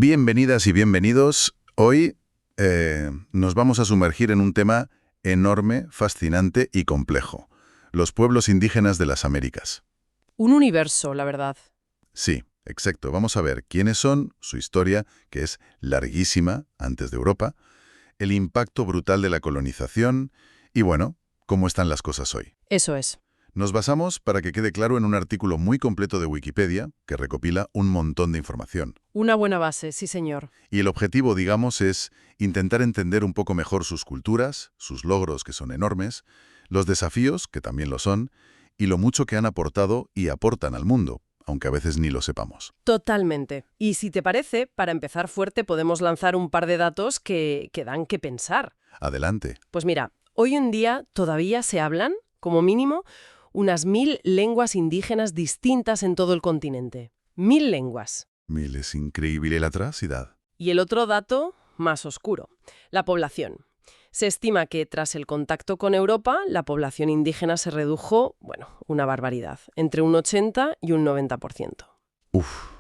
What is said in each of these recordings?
Bienvenidas y bienvenidos. Hoy nos vamos a sumergir en un tema enorme, fascinante y complejo. Los pueblos indígenas de las Américas. Un universo, la verdad. Sí, exacto. Vamos a ver quiénes son, su historia, que es larguísima, antes de Europa, el impacto brutal de la colonización y, bueno, cómo están las cosas hoy. Eso es. Nos basamos, para que quede claro, en un artículo muy completo de Wikipedia que recopila un montón de información. Una buena base, sí señor. Y el objetivo, digamos, es intentar entender un poco mejor sus culturas, sus logros, que son enormes, los desafíos, que también lo son, y lo mucho que han aportado y aportan al mundo, aunque a veces ni lo sepamos. Totalmente. Y si te parece, para empezar fuerte podemos lanzar un par de datos que dan que pensar. Adelante. Pues mira, hoy en día todavía se hablan, como mínimo, unas 1000 lenguas indígenas distintas en todo el continente. 1000 lenguas. Es increíble la atrocidad. Y el otro dato, más oscuro, la población. Se estima que tras el contacto con Europa, la población indígena se redujo, una barbaridad, entre un 80 y un 90%. Uf,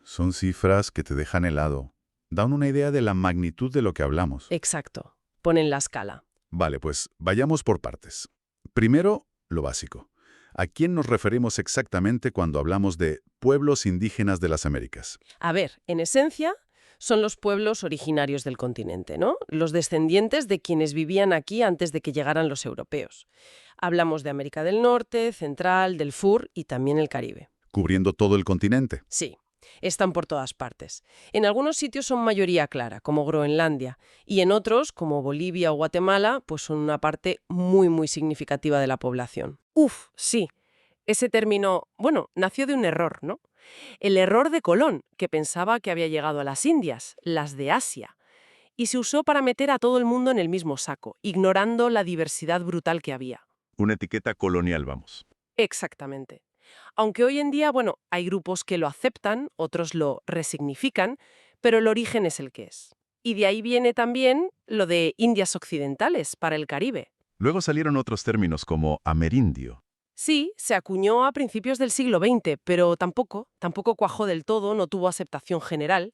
son cifras que te dejan helado. Dan una idea de la magnitud de lo que hablamos. Exacto. Ponen la escala. Vale, pues vayamos por partes. Primero, lo básico. ¿A quién nos referimos exactamente cuando hablamos de pueblos indígenas de las Américas? A ver, en esencia, son los pueblos originarios del continente, ¿no? Los descendientes de quienes vivían aquí antes de que llegaran los europeos. Hablamos de América del Norte, Central, del Sur y también el Caribe. ¿Cubriendo todo el continente? Sí, están por todas partes. En algunos sitios son mayoría clara, como Groenlandia, y en otros, como Bolivia o Guatemala, pues son una parte muy significativa de la población. Sí, ese término, nació de un error, ¿no? El error de Colón, que pensaba que había llegado a las Indias, las de Asia, y se usó para meter a todo el mundo en el mismo saco, ignorando la diversidad brutal que había. Una etiqueta colonial, vamos. Exactamente. Aunque hoy en día, hay grupos que lo aceptan, otros lo resignifican, pero el origen es el que es. Y de ahí viene también lo de Indias Occidentales para el Caribe. Luego salieron otros términos como amerindio. Sí, se acuñó a principios del siglo XX, pero tampoco cuajó del todo, no tuvo aceptación general.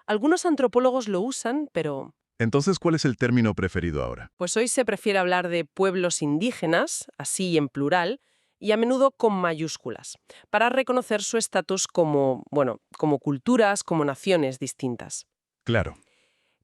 Algunos antropólogos lo usan, pero Entonces, ¿cuál es el término preferido ahora? pues hoy se prefiere hablar de pueblos indígenas, así en plural, y a menudo con mayúsculas, para reconocer su estatus como culturas, como naciones distintas. Claro.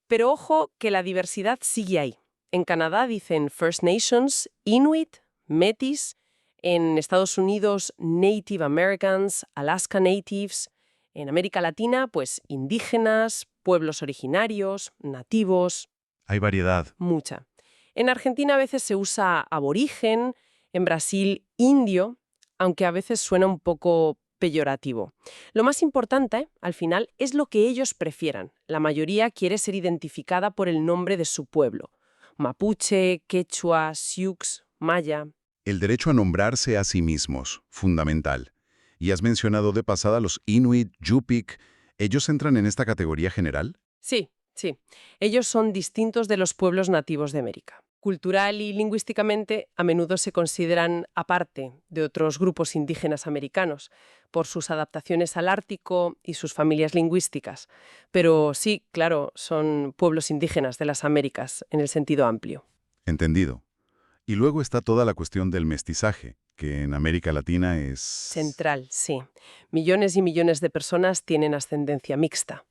Pero ojo que la diversidad sigue ahí. En Canadá dicen First Nations, Inuit, Métis. En Estados Unidos, Native Americans, Alaska Natives. En América Latina, pues indígenas, pueblos originarios, nativos. Hay variedad. Mucha. En Argentina a veces se usa aborigen, en Brasil indio, aunque a veces suena un poco peyorativo. Lo más importante, al final, es lo que ellos prefieran. La mayoría quiere ser identificada por el nombre de su pueblo. Mapuche, quechua, sioux, maya. El derecho a nombrarse a sí mismos, fundamental. Y has mencionado de pasada los Inuit, Yupik. ¿Ellos entran en esta categoría general? Sí. Ellos son distintos de los pueblos nativos de América. Cultural y lingüísticamente, a menudo se consideran aparte de otros grupos indígenas americanos, por sus adaptaciones al Ártico y sus familias lingüísticas. Pero sí, claro, son pueblos indígenas de las Américas, en el sentido amplio. Entendido. Y luego está toda la cuestión del mestizaje, que en América Latina es... Central, sí. Millones y millones de personas tienen ascendencia mixta.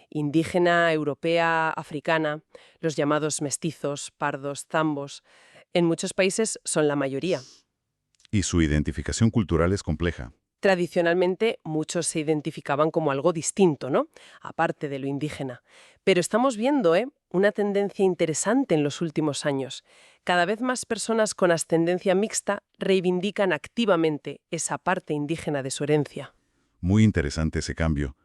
Indígena, europea, africana, los llamados mestizos, pardos, zambos. En muchos países son la mayoría. Y su identificación cultural es compleja. Tradicionalmente, muchos se identificaban como algo distinto, ¿no? Aparte de lo indígena. Pero estamos viendo, una tendencia interesante en los últimos años. Cada vez más personas con ascendencia mixta reivindican activamente esa parte indígena de su herencia. Muy interesante ese cambio.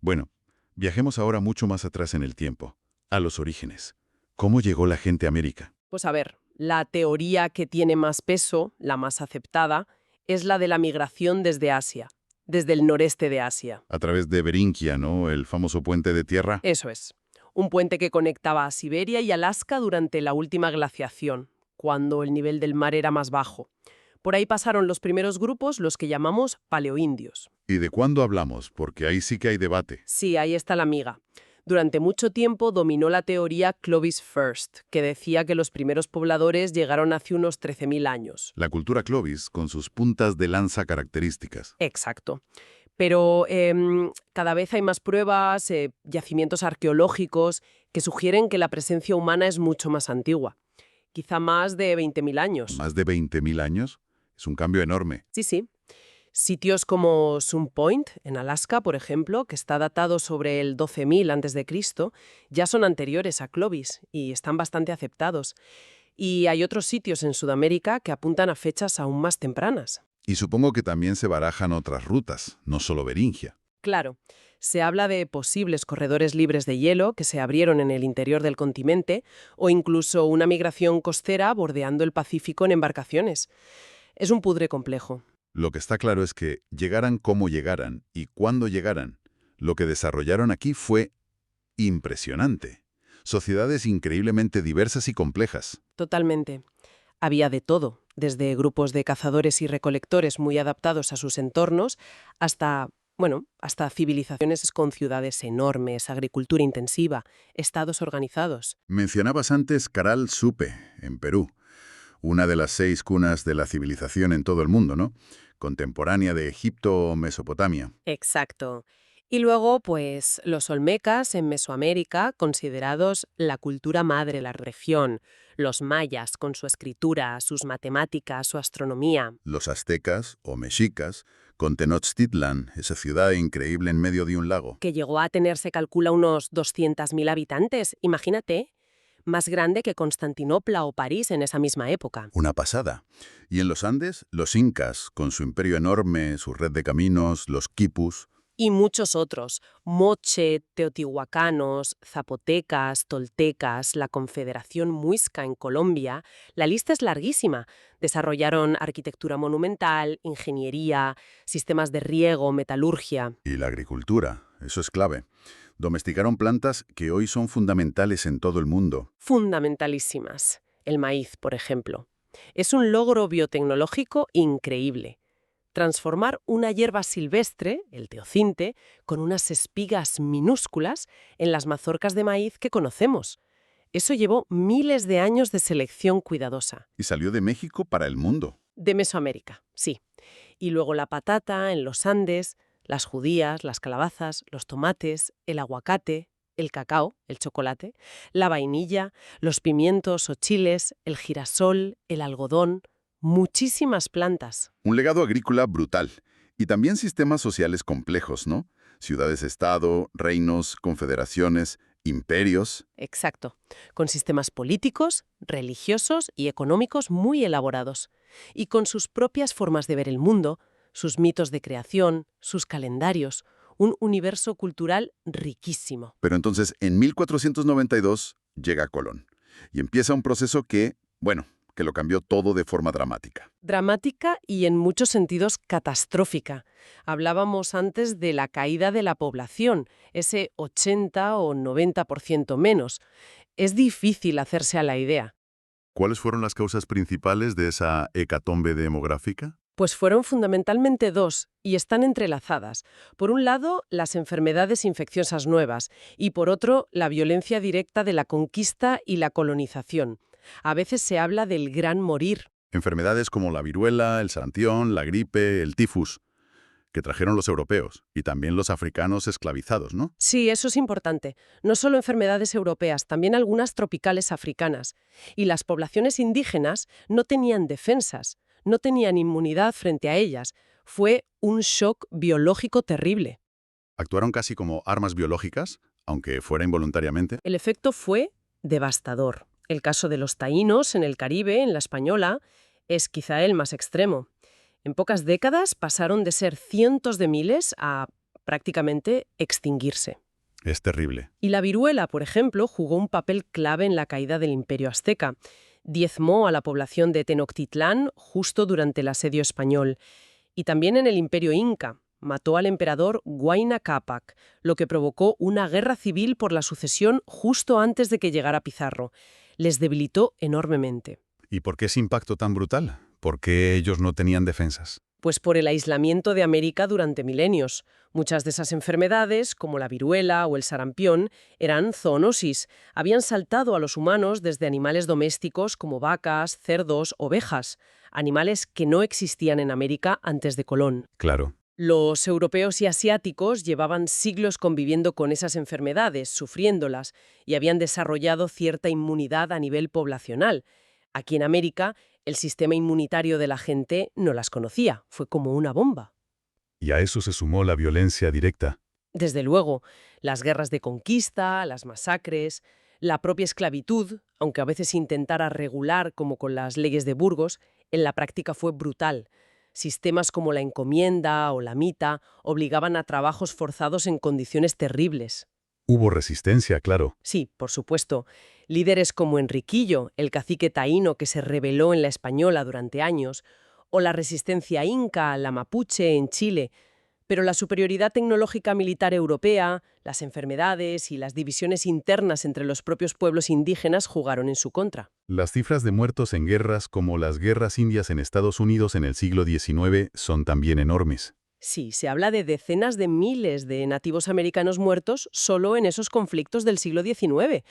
Bueno, viajemos ahora mucho más atrás en el tiempo, a los orígenes. ¿Cómo llegó la gente a América? Pues a ver, la teoría que tiene más peso, la más aceptada, es la de la migración desde Asia, desde el noreste de Asia. A través de Berinquia, ¿no? El famoso puente de tierra. Eso es. Un puente que conectaba a Siberia y Alaska durante la última glaciación, cuando el nivel del mar era más bajo. Por ahí pasaron los primeros grupos, los que llamamos paleoindios. ¿Y de cuándo hablamos? Porque ahí sí que hay debate. Sí, ahí está la miga. Durante mucho tiempo dominó la teoría Clovis First, que decía que los primeros pobladores llegaron hace unos 13.000 años. La cultura Clovis, con sus puntas de lanza características. Exacto. Pero cada vez hay más pruebas, yacimientos arqueológicos, que sugieren que la presencia humana es mucho más antigua. Quizá más de 20.000 años. ¿Más de 20.000 años? Es un cambio enorme. Sí, sí. Sitios como Sun Point, en Alaska, por ejemplo, que está datado sobre el 12.000 a.C., ya son anteriores a Clovis y están bastante aceptados. Y hay otros sitios en Sudamérica que apuntan a fechas aún más tempranas. Y supongo que también se barajan otras rutas, no solo Beringia. Claro, se habla de posibles corredores libres de hielo que se abrieron en el interior del continente o incluso una migración costera bordeando el Pacífico en embarcaciones. Es un puzzle complejo. Lo que está claro es que llegaran como llegaran y cuando llegaran, lo que desarrollaron aquí fue impresionante. Sociedades increíblemente diversas y complejas. Totalmente. Había de todo, desde grupos de cazadores y recolectores muy adaptados a sus entornos hasta civilizaciones con ciudades enormes, agricultura intensiva, estados organizados. Mencionabas antes Caral Supe, en Perú, una de las 6 cunas de la civilización en todo el mundo, ¿no? Contemporánea de Egipto o Mesopotamia. Exacto. Y luego, pues, los olmecas en Mesoamérica, considerados la cultura madre de la región, los mayas con su escritura, sus matemáticas, su astronomía. Los aztecas o mexicas, con Tenochtitlan, esa ciudad increíble en medio de un lago. Que llegó a tener, se calcula, unos 200.000 habitantes, imagínate, más grande que Constantinopla o París en esa misma época. Una pasada. Y en los Andes, los incas, con su imperio enorme, su red de caminos, los quipus. Y muchos otros, moche, teotihuacanos, zapotecas, toltecas, la Confederación Muisca en Colombia, la lista es larguísima. Desarrollaron arquitectura monumental, ingeniería, sistemas de riego, metalurgia. Y la agricultura, eso es clave. Domesticaron plantas que hoy son fundamentales en todo el mundo. Fundamentalísimas. El maíz, por ejemplo. Es un logro biotecnológico increíble. Transformar una hierba silvestre, el teocinte, con unas espigas minúsculas en las mazorcas de maíz que conocemos. Eso llevó miles de años de selección cuidadosa. Y salió de México para el mundo. De Mesoamérica, sí. Y luego la patata en los Andes, las judías, las calabazas, los tomates, el aguacate, el cacao, el chocolate, la vainilla, los pimientos o chiles, el girasol, el algodón. Muchísimas plantas. Un legado agrícola brutal. Y también sistemas sociales complejos, ¿no? Ciudades-estado, reinos, confederaciones, imperios. Exacto. Con sistemas políticos, religiosos y económicos muy elaborados. Y con sus propias formas de ver el mundo, sus mitos de creación, sus calendarios. Un universo cultural riquísimo. Pero entonces, en 1492 llega Colón. Y empieza un proceso que lo cambió todo de forma dramática. Dramática y en muchos sentidos catastrófica. Hablábamos antes de la caída de la población, ese 80 o 90% menos. Es difícil hacerse a la idea. ¿Cuáles fueron las causas principales de esa hecatombe demográfica? Pues fueron fundamentalmente 2 y están entrelazadas. Por un lado, las enfermedades infecciosas nuevas y por otro, la violencia directa de la conquista y la colonización. A veces se habla del gran morir. Enfermedades como la viruela, el sarampión, la gripe, el tifus, que trajeron los europeos y también los africanos esclavizados, ¿no? Sí, eso es importante. No solo enfermedades europeas, también algunas tropicales africanas. Y las poblaciones indígenas no tenían defensas, no tenían inmunidad frente a ellas. Fue un shock biológico terrible. Actuaron casi como armas biológicas, aunque fuera involuntariamente. El efecto fue devastador. El caso de los taínos en el Caribe, en la Española, es quizá el más extremo. En pocas décadas pasaron de ser cientos de miles a prácticamente extinguirse. Es terrible. Y la viruela, por ejemplo, jugó un papel clave en la caída del Imperio Azteca. Diezmó a la población de Tenochtitlán justo durante el asedio español. Y también en el Imperio Inca. Mató al emperador Huayna Cápac, lo que provocó una guerra civil por la sucesión justo antes de que llegara Pizarro. Les debilitó enormemente. ¿Y por qué ese impacto tan brutal? ¿Por qué ellos no tenían defensas? Pues por el aislamiento de América durante milenios. Muchas de esas enfermedades, como la viruela o el sarampión, eran zoonosis. Habían saltado a los humanos desde animales domésticos como vacas, cerdos, ovejas, animales que no existían en América antes de Colón. Claro. Los europeos y asiáticos llevaban siglos conviviendo con esas enfermedades, sufriéndolas, y habían desarrollado cierta inmunidad a nivel poblacional. Aquí en América, el sistema inmunitario de la gente no las conocía, fue como una bomba. Y a eso se sumó la violencia directa. Desde luego, las guerras de conquista, las masacres, la propia esclavitud, aunque a veces intentara regular como con las leyes de Burgos, en la práctica fue brutal. Sistemas como la encomienda o la mita obligaban a trabajos forzados en condiciones terribles. Hubo resistencia, claro. Sí, por supuesto. Líderes como Enriquillo, el cacique taíno que se rebeló en la Española durante años, o la resistencia inca, la mapuche en Chile. Pero la superioridad tecnológica militar europea, las enfermedades y las divisiones internas entre los propios pueblos indígenas jugaron en su contra. Las cifras de muertos en guerras como las guerras indias en Estados Unidos en el siglo XIX son también enormes. Sí, se habla de decenas de miles de nativos americanos muertos solo en esos conflictos del siglo XIX.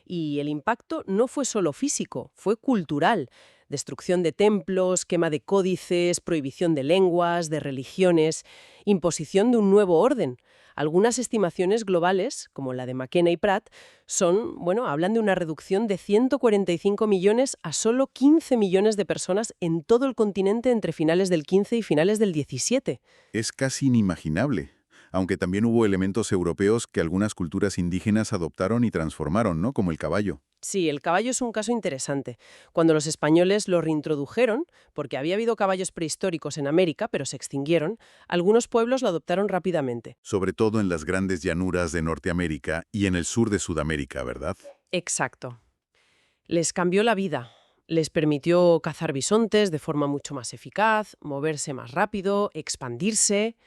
Y el impacto no fue solo físico, fue cultural. Destrucción de templos, quema de códices, prohibición de lenguas, de religiones, imposición de un nuevo orden. Algunas estimaciones globales, como la de McKenna y Pratt, hablan de una reducción de 145 millones a solo 15 millones de personas en todo el continente entre finales del 15 y finales del 17. Es casi inimaginable, aunque también hubo elementos europeos que algunas culturas indígenas adoptaron y transformaron, ¿no? Como el caballo. Sí, el caballo es un caso interesante. Cuando los españoles lo reintrodujeron, porque había habido caballos prehistóricos en América, pero se extinguieron, algunos pueblos lo adoptaron rápidamente. Sobre todo en las grandes llanuras de Norteamérica y en el sur de Sudamérica, ¿verdad? Exacto. Les cambió la vida. Les permitió cazar bisontes de forma mucho más eficaz, moverse más rápido, expandirse.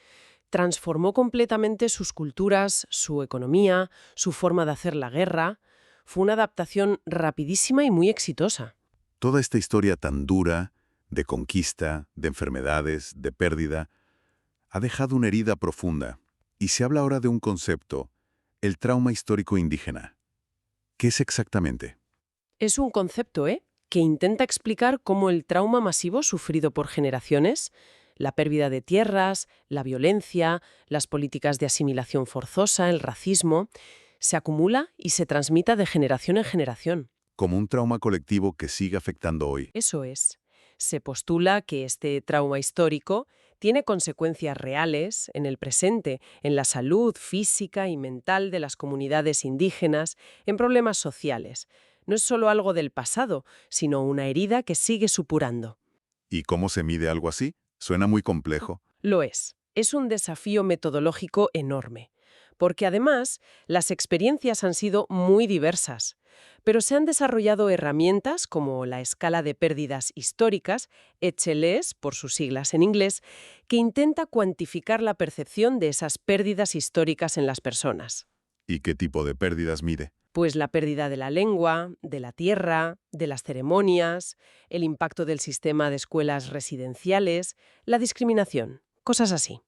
Transformó completamente sus culturas, su economía, su forma de hacer la guerra. Fue una adaptación rapidísima y muy exitosa. Toda esta historia tan dura, de conquista, de enfermedades, de pérdida, ha dejado una herida profunda. Y se habla ahora de un concepto, el trauma histórico indígena. ¿Qué es exactamente? Es un concepto, que intenta explicar cómo el trauma masivo sufrido por generaciones, la pérdida de tierras, la violencia, las políticas de asimilación forzosa, el racismo, se acumula y se transmita de generación en generación. Como un trauma colectivo que sigue afectando hoy. Eso es. Se postula que este trauma histórico tiene consecuencias reales en el presente, en la salud física y mental de las comunidades indígenas, en problemas sociales. No es solo algo del pasado, sino una herida que sigue supurando. ¿Y cómo se mide algo así? Suena muy complejo. Lo es. Es un desafío metodológico enorme. Porque además, las experiencias han sido muy diversas. Pero se han desarrollado herramientas como la escala de pérdidas históricas, HLS, por sus siglas en inglés, que intenta cuantificar la percepción de esas pérdidas históricas en las personas. ¿Y qué tipo de pérdidas mide? Pues la pérdida de la lengua, de la tierra, de las ceremonias, el impacto del sistema de escuelas residenciales, la discriminación, cosas así.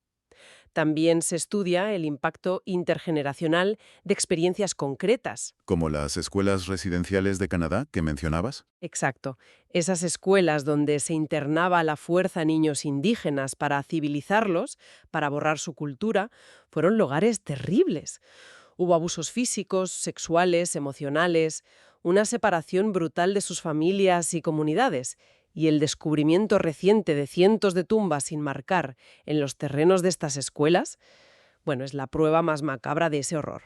También se estudia el impacto intergeneracional de experiencias concretas. ¿Como las escuelas residenciales de Canadá que mencionabas? Exacto. Esas escuelas donde se internaba a la fuerza a niños indígenas para civilizarlos, para borrar su cultura, fueron lugares terribles. Hubo abusos físicos, sexuales, emocionales, una separación brutal de sus familias y comunidades. Y el descubrimiento reciente de cientos de tumbas sin marcar en los terrenos de estas escuelas, es la prueba más macabra de ese horror.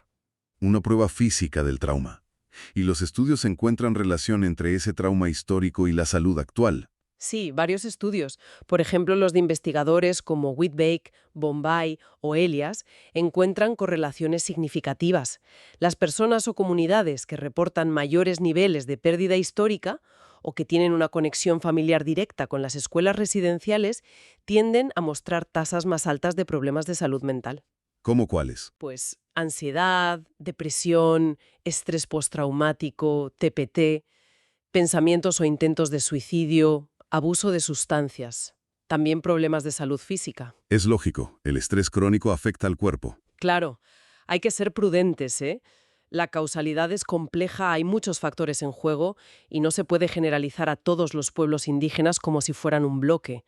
Una prueba física del trauma. Y los estudios encuentran relación entre ese trauma histórico y la salud actual. Sí, varios estudios, por ejemplo los de investigadores como Whitbeck, Bombay o Elias, encuentran correlaciones significativas. Las personas o comunidades que reportan mayores niveles de pérdida histórica o que tienen una conexión familiar directa con las escuelas residenciales tienden a mostrar tasas más altas de problemas de salud mental. ¿Cómo cuáles? Pues ansiedad, depresión, estrés postraumático, TPT, pensamientos o intentos de suicidio, abuso de sustancias. También problemas de salud física. Es lógico, el estrés crónico afecta al cuerpo. Claro, hay que ser prudentes, ¿eh? La causalidad es compleja, hay muchos factores en juego y no se puede generalizar a todos los pueblos indígenas como si fueran un bloque.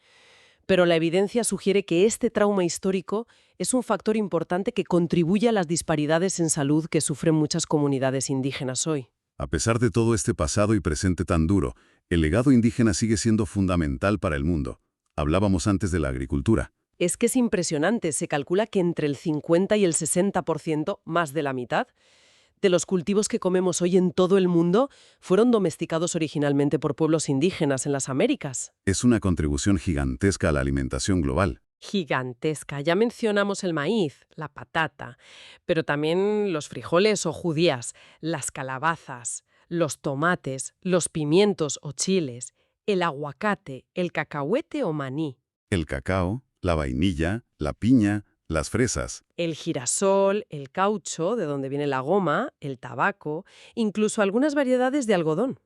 Pero la evidencia sugiere que este trauma histórico es un factor importante que contribuye a las disparidades en salud que sufren muchas comunidades indígenas hoy. A pesar de todo este pasado y presente tan duro, el legado indígena sigue siendo fundamental para el mundo. Hablábamos antes de la agricultura. Es que es impresionante, se calcula que entre el 50 y el 60%, más de la mitad, de los cultivos que comemos hoy en todo el mundo fueron domesticados originalmente por pueblos indígenas en las Américas. Es una contribución gigantesca a la alimentación global. Gigantesca. Ya mencionamos el maíz, la patata, pero también los frijoles o judías, las calabazas, los tomates, los pimientos o chiles, el aguacate, el cacahuete o maní, El cacao, la vainilla, la piña, las fresas. el girasol, el caucho, de donde viene la goma, el tabaco, incluso algunas variedades de algodón.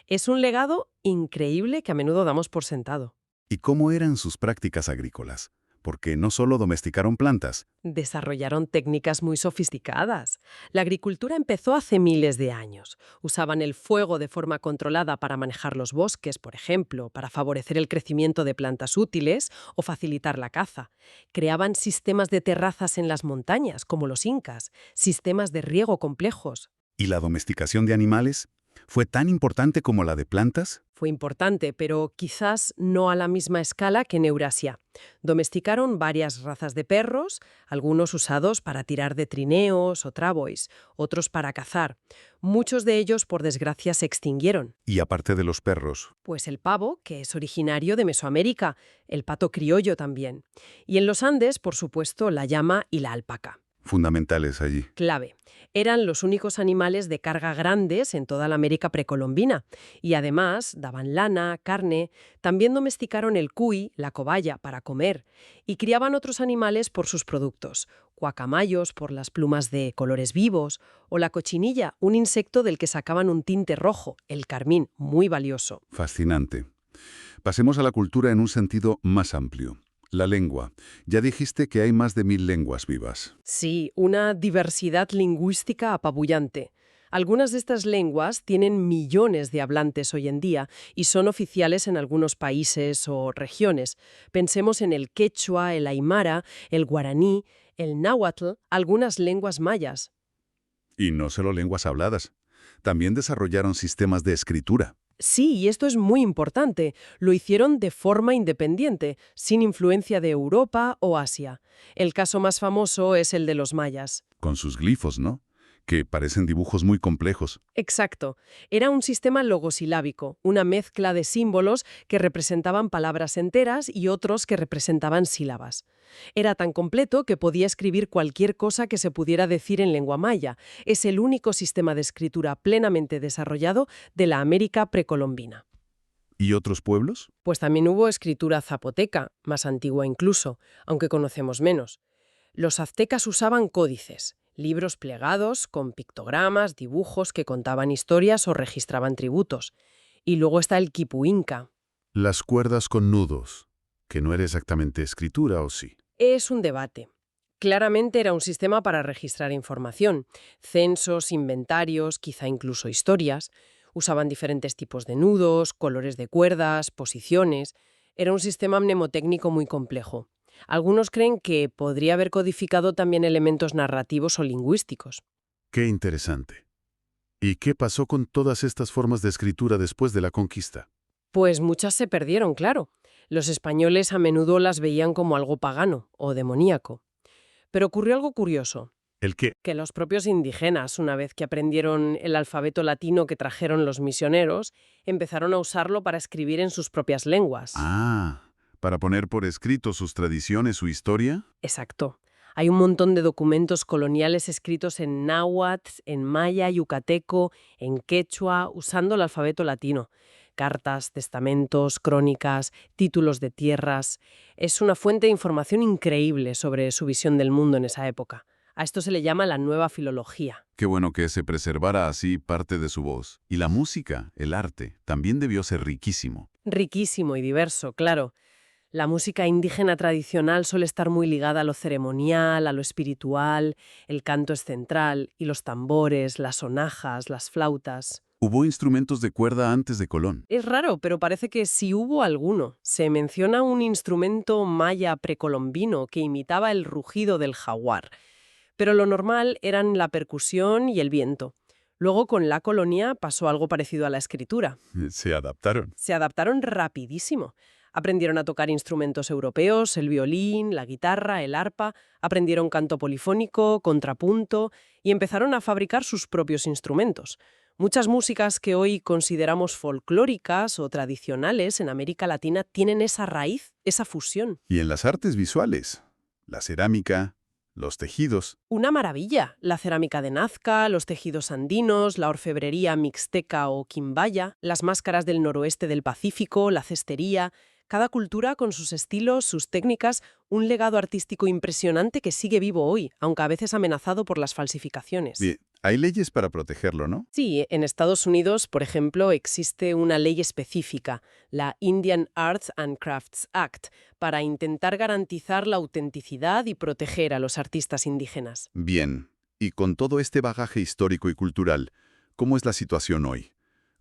Es un legado increíble que a menudo damos por sentado. ¿Y cómo eran sus prácticas agrícolas? Porque no solo domesticaron plantas. Desarrollaron técnicas muy sofisticadas. La agricultura empezó hace miles de años. Usaban el fuego de forma controlada para manejar los bosques, por ejemplo, para favorecer el crecimiento de plantas útiles o facilitar la caza. Creaban sistemas de terrazas en las montañas, como los incas, sistemas de riego complejos. ¿Y la domesticación de animales? ¿Fue tan importante como la de plantas? Fue importante, pero quizás no a la misma escala que en Eurasia. Domesticaron varias razas de perros, algunos usados para tirar de trineos o travois, otros para cazar. Muchos de ellos, por desgracia, se extinguieron. Y aparte de los perros, Pues el pavo, que es originario de Mesoamérica, el pato criollo también. Y en los Andes, por supuesto, la llama y la alpaca. fundamentales allí. Clave. Eran los únicos animales de carga grandes en toda la América precolombina y además daban lana, carne. También domesticaron el cuy, la cobaya, para comer y criaban otros animales por sus productos, guacamayos por las plumas de colores vivos o la cochinilla, un insecto del que sacaban un tinte rojo, el carmín, muy valioso. Fascinante. Pasemos a la cultura en un sentido más amplio. La lengua. Ya dijiste que hay más de 1000 lenguas vivas. Sí, una diversidad lingüística apabullante. Algunas de estas lenguas tienen millones de hablantes hoy en día y son oficiales en algunos países o regiones. Pensemos en el quechua, el aymara, el guaraní, el náhuatl, algunas lenguas mayas. Y no solo lenguas habladas. También desarrollaron sistemas de escritura. Sí, y esto es muy importante. Lo hicieron de forma independiente, sin influencia de Europa o Asia. El caso más famoso es el de los mayas. Con sus glifos, ¿no? Que parecen dibujos muy complejos. Exacto. Era un sistema logosilábico, una mezcla de símbolos que representaban palabras enteras y otros que representaban sílabas. Era tan completo que podía escribir cualquier cosa que se pudiera decir en lengua maya. Es el único sistema de escritura plenamente desarrollado de la América precolombina. ¿Y otros pueblos? Pues también hubo escritura zapoteca, más antigua incluso, aunque conocemos menos. Los aztecas usaban códices, libros plegados con pictogramas, dibujos que contaban historias o registraban tributos. Y luego está el quipu inca. Las cuerdas con nudos, que no era exactamente escritura, ¿o sí? Es un debate. Claramente era un sistema para registrar información, censos, inventarios, quizá incluso historias. Usaban diferentes tipos de nudos, colores de cuerdas, posiciones. Era un sistema mnemotécnico muy complejo. Algunos creen que podría haber codificado también elementos narrativos o lingüísticos. Qué interesante. ¿Y qué pasó con todas estas formas de escritura después de la conquista? Pues muchas se perdieron, claro. Los españoles a menudo las veían como algo pagano o demoníaco. Pero ocurrió algo curioso, ¿El qué? que los propios indígenas, una vez que aprendieron el alfabeto latino que trajeron los misioneros, empezaron a usarlo para escribir en sus propias lenguas. ¿Para poner por escrito sus tradiciones, su historia? Exacto. Hay un montón de documentos coloniales escritos en náhuatl, en maya, yucateco, en quechua, usando el alfabeto latino. Cartas, testamentos, crónicas, títulos de tierras. Es una fuente de información increíble sobre su visión del mundo en esa época. A esto se le llama la nueva filología. Qué bueno que se preservara así parte de su voz. Y la música, el arte, también debió ser riquísimo. Riquísimo y diverso, claro. La música indígena tradicional suele estar muy ligada a lo ceremonial, a lo espiritual, el canto es central, y los tambores, las sonajas, las flautas. Hubo instrumentos de cuerda antes de Colón. Es raro, pero parece que sí hubo alguno. Se menciona un instrumento maya precolombino que imitaba el rugido del jaguar, pero lo normal eran la percusión y el viento. Luego, con la colonia, pasó algo parecido a la escritura. Se adaptaron. Se adaptaron rapidísimo. Aprendieron a tocar instrumentos europeos, el violín, la guitarra, el arpa, aprendieron canto polifónico, contrapunto y empezaron a fabricar sus propios instrumentos. Muchas músicas que hoy consideramos folclóricas o tradicionales en América Latina tienen esa raíz, esa fusión. Y en las artes visuales, la cerámica, los tejidos. Una maravilla. La cerámica de Nazca, los tejidos andinos, la orfebrería mixteca o quimbaya, las máscaras del noroeste del Pacífico, la cestería. Cada cultura con sus estilos, sus técnicas, un legado artístico impresionante que sigue vivo hoy, aunque a veces amenazado por las falsificaciones. Bien, hay leyes para protegerlo, ¿no? Sí, en Estados Unidos, por ejemplo, existe una ley específica, la Indian Arts and Crafts Act, para intentar garantizar la autenticidad y proteger a los artistas indígenas. Bien, y con todo este bagaje histórico y cultural, ¿cómo es la situación hoy?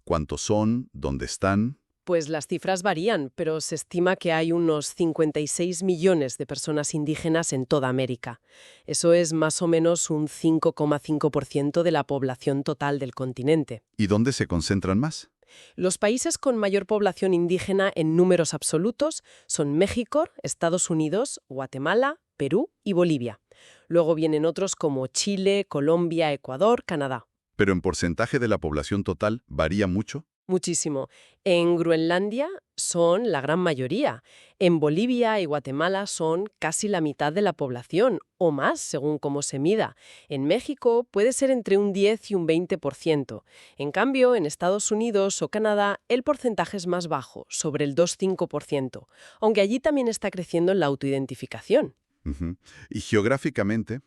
¿Cuántos son? ¿Dónde están? Pues las cifras varían, pero se estima que hay unos 56 millones de personas indígenas en toda América. Eso es más o menos un 5,5% de la población total del continente. ¿Y dónde se concentran más? Los países con mayor población indígena en números absolutos son México, Estados Unidos, Guatemala, Perú y Bolivia. Luego vienen otros como Chile, Colombia, Ecuador, Canadá. ¿Pero en porcentaje de la población total varía mucho? Muchísimo. En Groenlandia son la gran mayoría. En Bolivia y Guatemala son casi la mitad de la población, o más, según cómo se mida. En México puede ser entre un 10 y un 20%. En cambio, en Estados Unidos o Canadá, el porcentaje es más bajo, sobre el 2,5%, aunque allí también está creciendo la autoidentificación. Ujú. ¿Y geográficamente?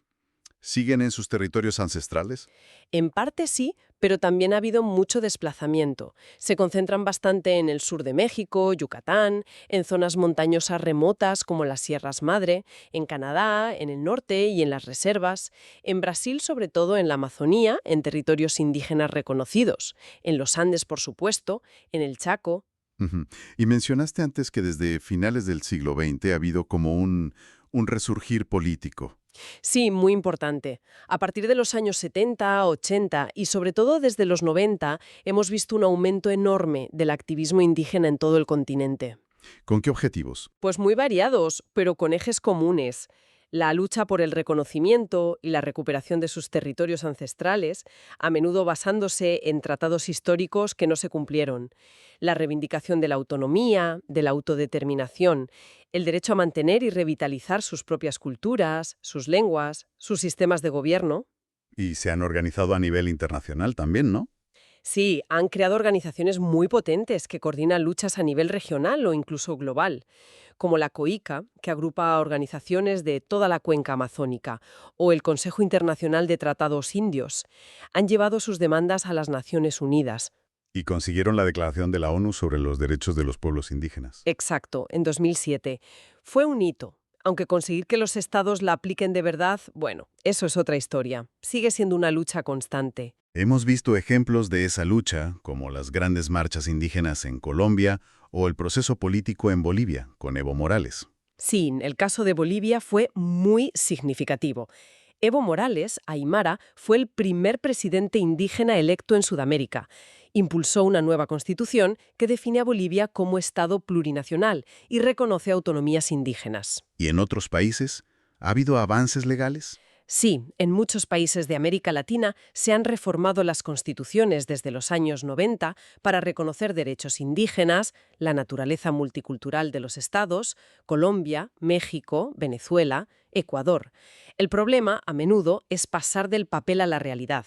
¿Siguen en sus territorios ancestrales? En parte sí, pero también ha habido mucho desplazamiento. Se concentran bastante en el sur de México, Yucatán, en zonas montañosas remotas como las Sierras Madre, en Canadá, en el norte y en las reservas, en Brasil sobre todo en la Amazonía, en territorios indígenas reconocidos, en los Andes por supuesto, en el Chaco. Ujú. Y mencionaste antes que desde finales del siglo XX ha habido como un resurgir político. Sí, muy importante. A partir de los años 70, 80 y sobre todo desde los 90 hemos visto un aumento enorme del activismo indígena en todo el continente. ¿Con qué objetivos? Pues muy variados, pero con ejes comunes. La lucha por el reconocimiento y la recuperación de sus territorios ancestrales, a menudo basándose en tratados históricos que no se cumplieron. La reivindicación de la autonomía, de la autodeterminación, el derecho a mantener y revitalizar sus propias culturas, sus lenguas, sus sistemas de gobierno. Y se han organizado a nivel internacional también, ¿no? Sí, han creado organizaciones muy potentes que coordinan luchas a nivel regional o incluso global, como la COICA, que agrupa a organizaciones de toda la cuenca amazónica, o el Consejo Internacional de Tratados Indios. Han llevado sus demandas a las Naciones Unidas. Y consiguieron la Declaración de la ONU sobre los derechos de los pueblos indígenas. Exacto, en 2007. Fue un hito. Aunque conseguir que los estados la apliquen de verdad, bueno, eso es otra historia. Sigue siendo una lucha constante. Hemos visto ejemplos de esa lucha, como las grandes marchas indígenas en Colombia o el proceso político en Bolivia, con Evo Morales. Sí, el caso de Bolivia fue muy significativo. Evo Morales, aymara, fue el primer presidente indígena electo en Sudamérica. Impulsó una nueva constitución que define a Bolivia como Estado plurinacional y reconoce autonomías indígenas. ¿Y en otros países? ¿Ha habido avances legales? Sí, en muchos países de América Latina se han reformado las constituciones desde los años 90 para reconocer derechos indígenas, la naturaleza multicultural de los estados, Colombia, México, Venezuela, Ecuador. El problema, a menudo, es pasar del papel a la realidad.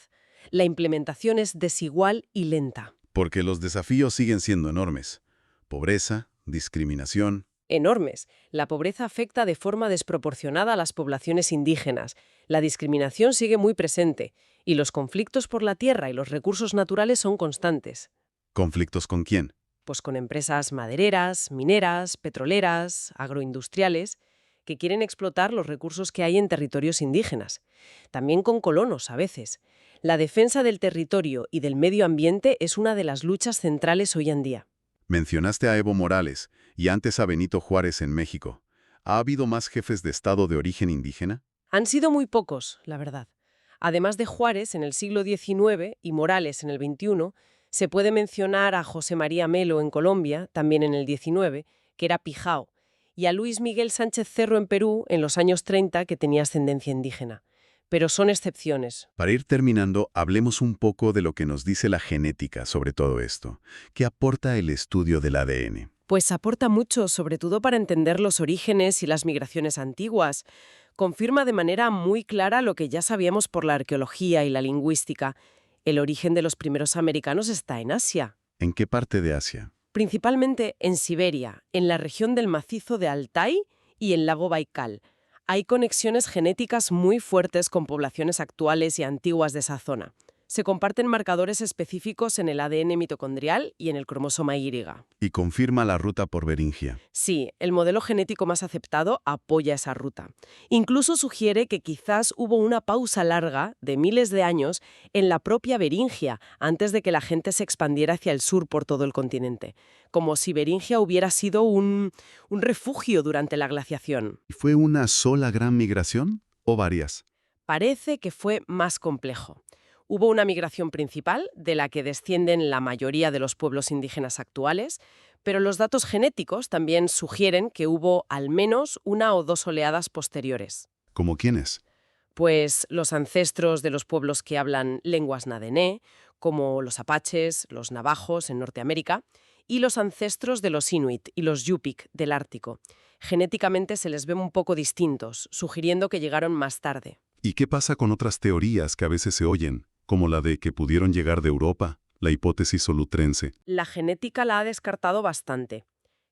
La implementación es desigual y lenta. Porque los desafíos siguen siendo enormes. Pobreza, discriminación. Enormes. La pobreza afecta de forma desproporcionada a las poblaciones indígenas. La discriminación sigue muy presente. Y los conflictos por la tierra y los recursos naturales son constantes. ¿Conflictos con quién? pues con empresas madereras, mineras, petroleras, agroindustriales, que quieren explotar los recursos que hay en territorios indígenas. También con colonos, a veces. La defensa del territorio y del medio ambiente es una de las luchas centrales hoy en día. Mencionaste a Evo Morales y antes a Benito Juárez en México. ¿Ha habido más jefes de Estado de origen indígena? Han sido muy pocos, la verdad. Además de Juárez en el siglo XIX y Morales en el XXI, se puede mencionar a José María Melo en Colombia, también en el XIX, que era pijao, y a Luis Miguel Sánchez Cerro en Perú en los años 30, que tenía ascendencia indígena. Pero son excepciones. Para ir terminando, hablemos un poco de lo que nos dice la genética sobre todo esto. ¿Qué aporta el estudio del ADN? Pues aporta mucho, sobre todo para entender los orígenes y las migraciones antiguas. Confirma de manera muy clara lo que ya sabíamos por la arqueología y la lingüística. El origen de los primeros americanos está en Asia, ¿En qué parte de Asia? principalmente en Siberia, en la región del macizo de Altai y el lago Baikal. Hay conexiones genéticas muy fuertes con poblaciones actuales y antiguas de esa zona. Se comparten marcadores específicos en el ADN mitocondrial y en el cromosoma Y. Y confirma la ruta por Beringia. Sí, el modelo genético más aceptado apoya esa ruta. Incluso sugiere que quizás hubo una pausa larga, de miles de años, en la propia Beringia, antes de que la gente se expandiera hacia el sur por todo el continente. Como si Beringia hubiera sido un refugio durante la glaciación. ¿Y fue una sola gran migración o varias? Parece que fue más complejo. Hubo una migración principal, de la que descienden la mayoría de los pueblos indígenas actuales, pero los datos genéticos también sugieren que hubo al menos una o dos oleadas posteriores. ¿Cómo quiénes? Pues los ancestros de los pueblos que hablan lenguas nadené, como los apaches, los navajos en Norteamérica, y los ancestros de los inuit y los yupik del Ártico. Genéticamente se les ve un poco distintos, sugiriendo que llegaron más tarde. ¿Y qué pasa con otras teorías que a veces se oyen, como la de que pudieron llegar de Europa, la hipótesis solutrense? La genética la ha descartado bastante.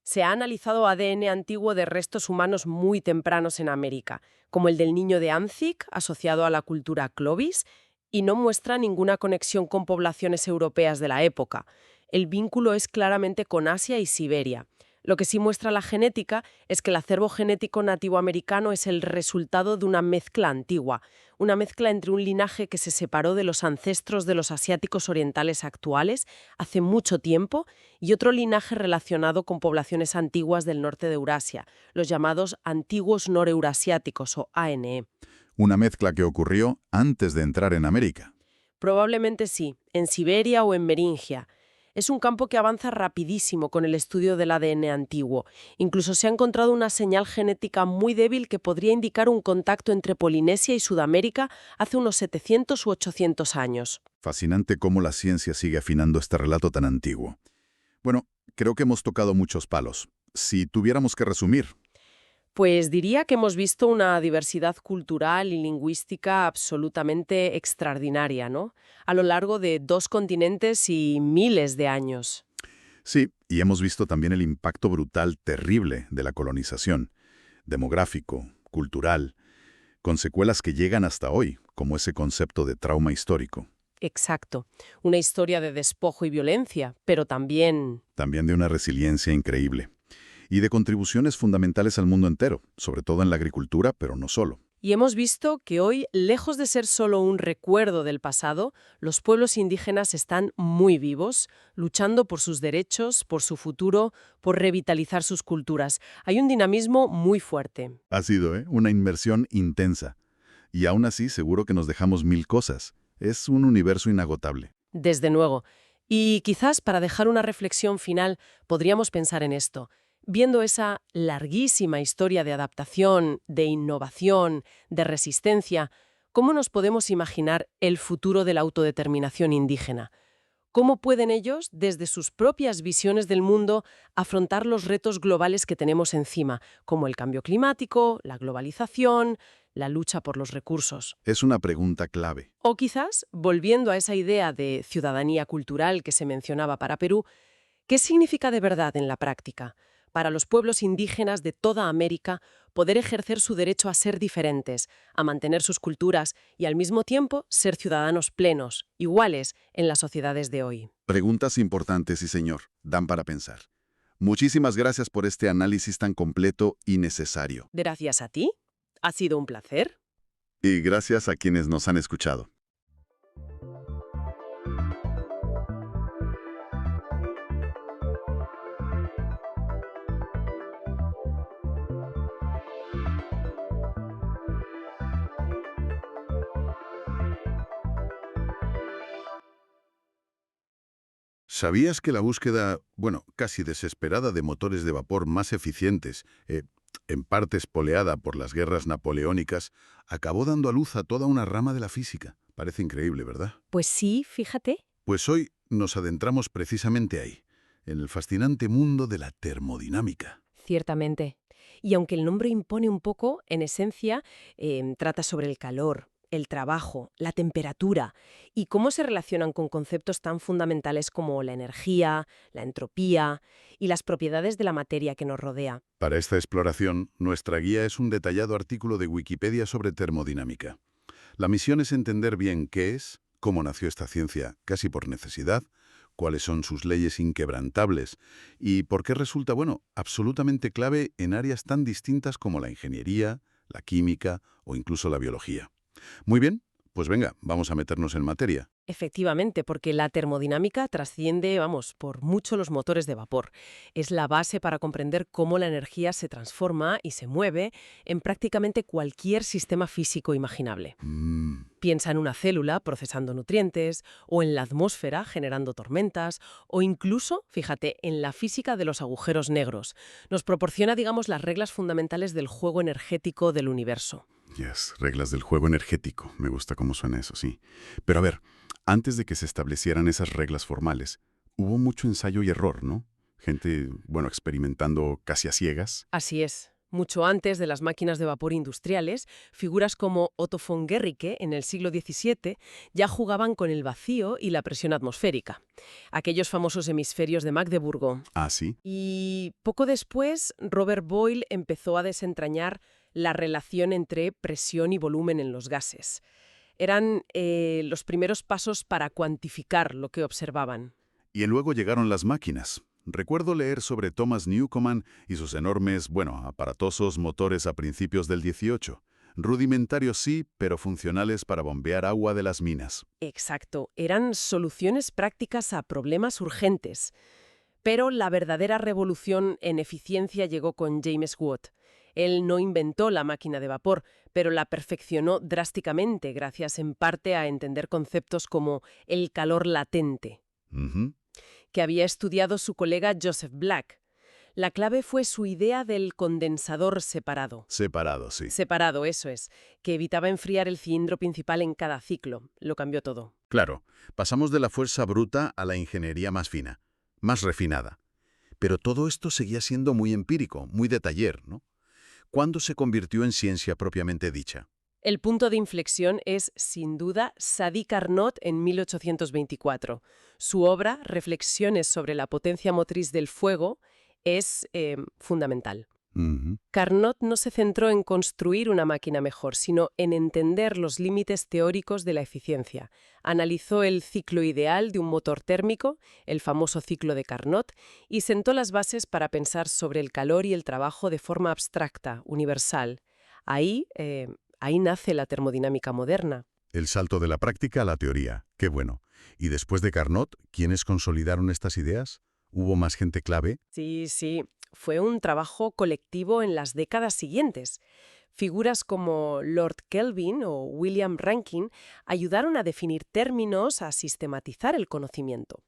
Se ha analizado ADN antiguo de restos humanos muy tempranos en América, como el del niño de Anzic, asociado a la cultura Clovis, y no muestra ninguna conexión con poblaciones europeas de la época. El vínculo es claramente con Asia y Siberia. Lo que sí muestra la genética es que el acervo genético nativoamericano es el resultado de una mezcla antigua, una mezcla entre un linaje que se separó de los ancestros de los asiáticos orientales actuales hace mucho tiempo y otro linaje relacionado con poblaciones antiguas del norte de Eurasia, los llamados antiguos noreurasiáticos o ANE. Una mezcla que ocurrió antes de entrar en América. Probablemente sí, en Siberia o en Beringia. Es un campo que avanza rapidísimo con el estudio del ADN antiguo. Incluso se ha encontrado una señal genética muy débil que podría indicar un contacto entre Polinesia y Sudamérica hace unos 700 u 800 años. Fascinante cómo la ciencia sigue afinando este relato tan antiguo. Bueno, creo que hemos tocado muchos palos. Si tuviéramos que resumir, Pues diría que hemos visto una diversidad cultural y lingüística absolutamente extraordinaria, ¿no? A lo largo de 2 continentes y miles de años. sí, y hemos visto también el impacto brutal, terrible de la colonización, demográfico, cultural, con secuelas que llegan hasta hoy, como ese concepto de trauma histórico. Exacto. Una historia de despojo y violencia, pero también... También de una resiliencia increíble. Y de contribuciones fundamentales al mundo entero, sobre todo en la agricultura, pero no solo. Y hemos visto que hoy, lejos de ser solo un recuerdo del pasado, los pueblos indígenas están muy vivos, luchando por sus derechos, por su futuro, por revitalizar sus culturas. Hay un dinamismo muy fuerte. Ha sido, una inmersión intensa. Y aún así seguro que nos dejamos mil cosas. Es un universo inagotable. Desde luego. Y quizás para dejar una reflexión final, podríamos pensar en esto. Viendo esa larguísima historia de adaptación, de innovación, de resistencia, ¿cómo nos podemos imaginar el futuro de la autodeterminación indígena? ¿Cómo pueden ellos, desde sus propias visiones del mundo, afrontar los retos globales que tenemos encima, como el cambio climático, la globalización, la lucha por los recursos? Es una pregunta clave. O quizás, volviendo a esa idea de ciudadanía cultural que se mencionaba para Perú, ¿qué significa de verdad en la práctica? Para los pueblos indígenas de toda América, poder ejercer su derecho a ser diferentes, a mantener sus culturas y al mismo tiempo ser ciudadanos plenos, iguales en las sociedades de hoy. Preguntas importantes, sí señor. Dan para pensar. Muchísimas gracias por este análisis tan completo y necesario. Gracias a ti. Ha sido un placer. Y gracias a quienes nos han escuchado. ¿Sabías que la búsqueda, casi desesperada de motores de vapor más eficientes, en parte espoleada por las guerras napoleónicas, acabó dando a luz a toda una rama de la física? Parece increíble, ¿verdad? Pues sí, fíjate. Pues hoy nos adentramos precisamente ahí, en el fascinante mundo de la termodinámica. Ciertamente. Y aunque el nombre impone un poco, en esencia, trata sobre el calor, el trabajo, la temperatura y cómo se relacionan con conceptos tan fundamentales como la energía, la entropía y las propiedades de la materia que nos rodea. Para esta exploración, nuestra guía es un detallado artículo de Wikipedia sobre termodinámica. La misión es entender bien qué es, cómo nació esta ciencia casi por necesidad, cuáles son sus leyes inquebrantables y por qué resulta, absolutamente clave en áreas tan distintas como la ingeniería, la química o incluso la biología. Muy bien, pues venga, vamos a meternos en materia. Efectivamente, porque la termodinámica trasciende, por mucho los motores de vapor. Es la base para comprender cómo la energía se transforma y se mueve en prácticamente cualquier sistema físico imaginable. Piensa en una célula procesando nutrientes, o en la atmósfera generando tormentas, o incluso, fíjate, en la física de los agujeros negros. Nos proporciona, las reglas fundamentales del juego energético del universo. Reglas del juego energético. Me gusta cómo suena eso, sí. Pero a ver, antes de que se establecieran esas reglas formales, hubo mucho ensayo y error, ¿no? Gente, experimentando casi a ciegas. Así es. Mucho antes de las máquinas de vapor industriales, figuras como Otto von Guericke en el siglo XVII ya jugaban con el vacío y la presión atmosférica. Aquellos famosos hemisferios de Magdeburgo. Ah, sí. Y poco después, Robert Boyle empezó a desentrañar la relación entre presión y volumen en los gases. Eran los primeros pasos para cuantificar lo que observaban. Y luego llegaron las máquinas. Recuerdo leer sobre Thomas Newcomen y sus enormes, aparatosos motores a principios del 18. Rudimentarios sí, pero funcionales para bombear agua de las minas. Exacto, eran soluciones prácticas a problemas urgentes. Pero la verdadera revolución en eficiencia llegó con James Watt. Él no inventó la máquina de vapor, pero la perfeccionó drásticamente gracias en parte a entender conceptos como el calor latente, que había estudiado su colega Joseph Black. La clave fue su idea del condensador separado. Separado, sí. Separado, eso es, que evitaba enfriar el cilindro principal en cada ciclo. Lo cambió todo. Claro, pasamos de la fuerza bruta a la ingeniería más fina, más refinada. Pero todo esto seguía siendo muy empírico, muy de taller, ¿no? ¿Cuándo se convirtió en ciencia propiamente dicha? El punto de inflexión es, sin duda, Sadi Carnot en 1824. Su obra, Reflexiones sobre la potencia motriz del fuego, es fundamental. Carnot no se centró en construir una máquina mejor, sino en entender los límites teóricos de la eficiencia. Analizó el ciclo ideal de un motor térmico, el famoso ciclo de Carnot, y sentó las bases para pensar sobre el calor y el trabajo de forma abstracta, universal. Ahí nace la termodinámica moderna. El salto de la práctica a la teoría. Qué bueno. Y después de Carnot, ¿quiénes consolidaron estas ideas? ¿Hubo más gente clave? Sí. Fue un trabajo colectivo en las décadas siguientes. Figuras como Lord Kelvin o William Rankine ayudaron a definir términos, a sistematizar el conocimiento.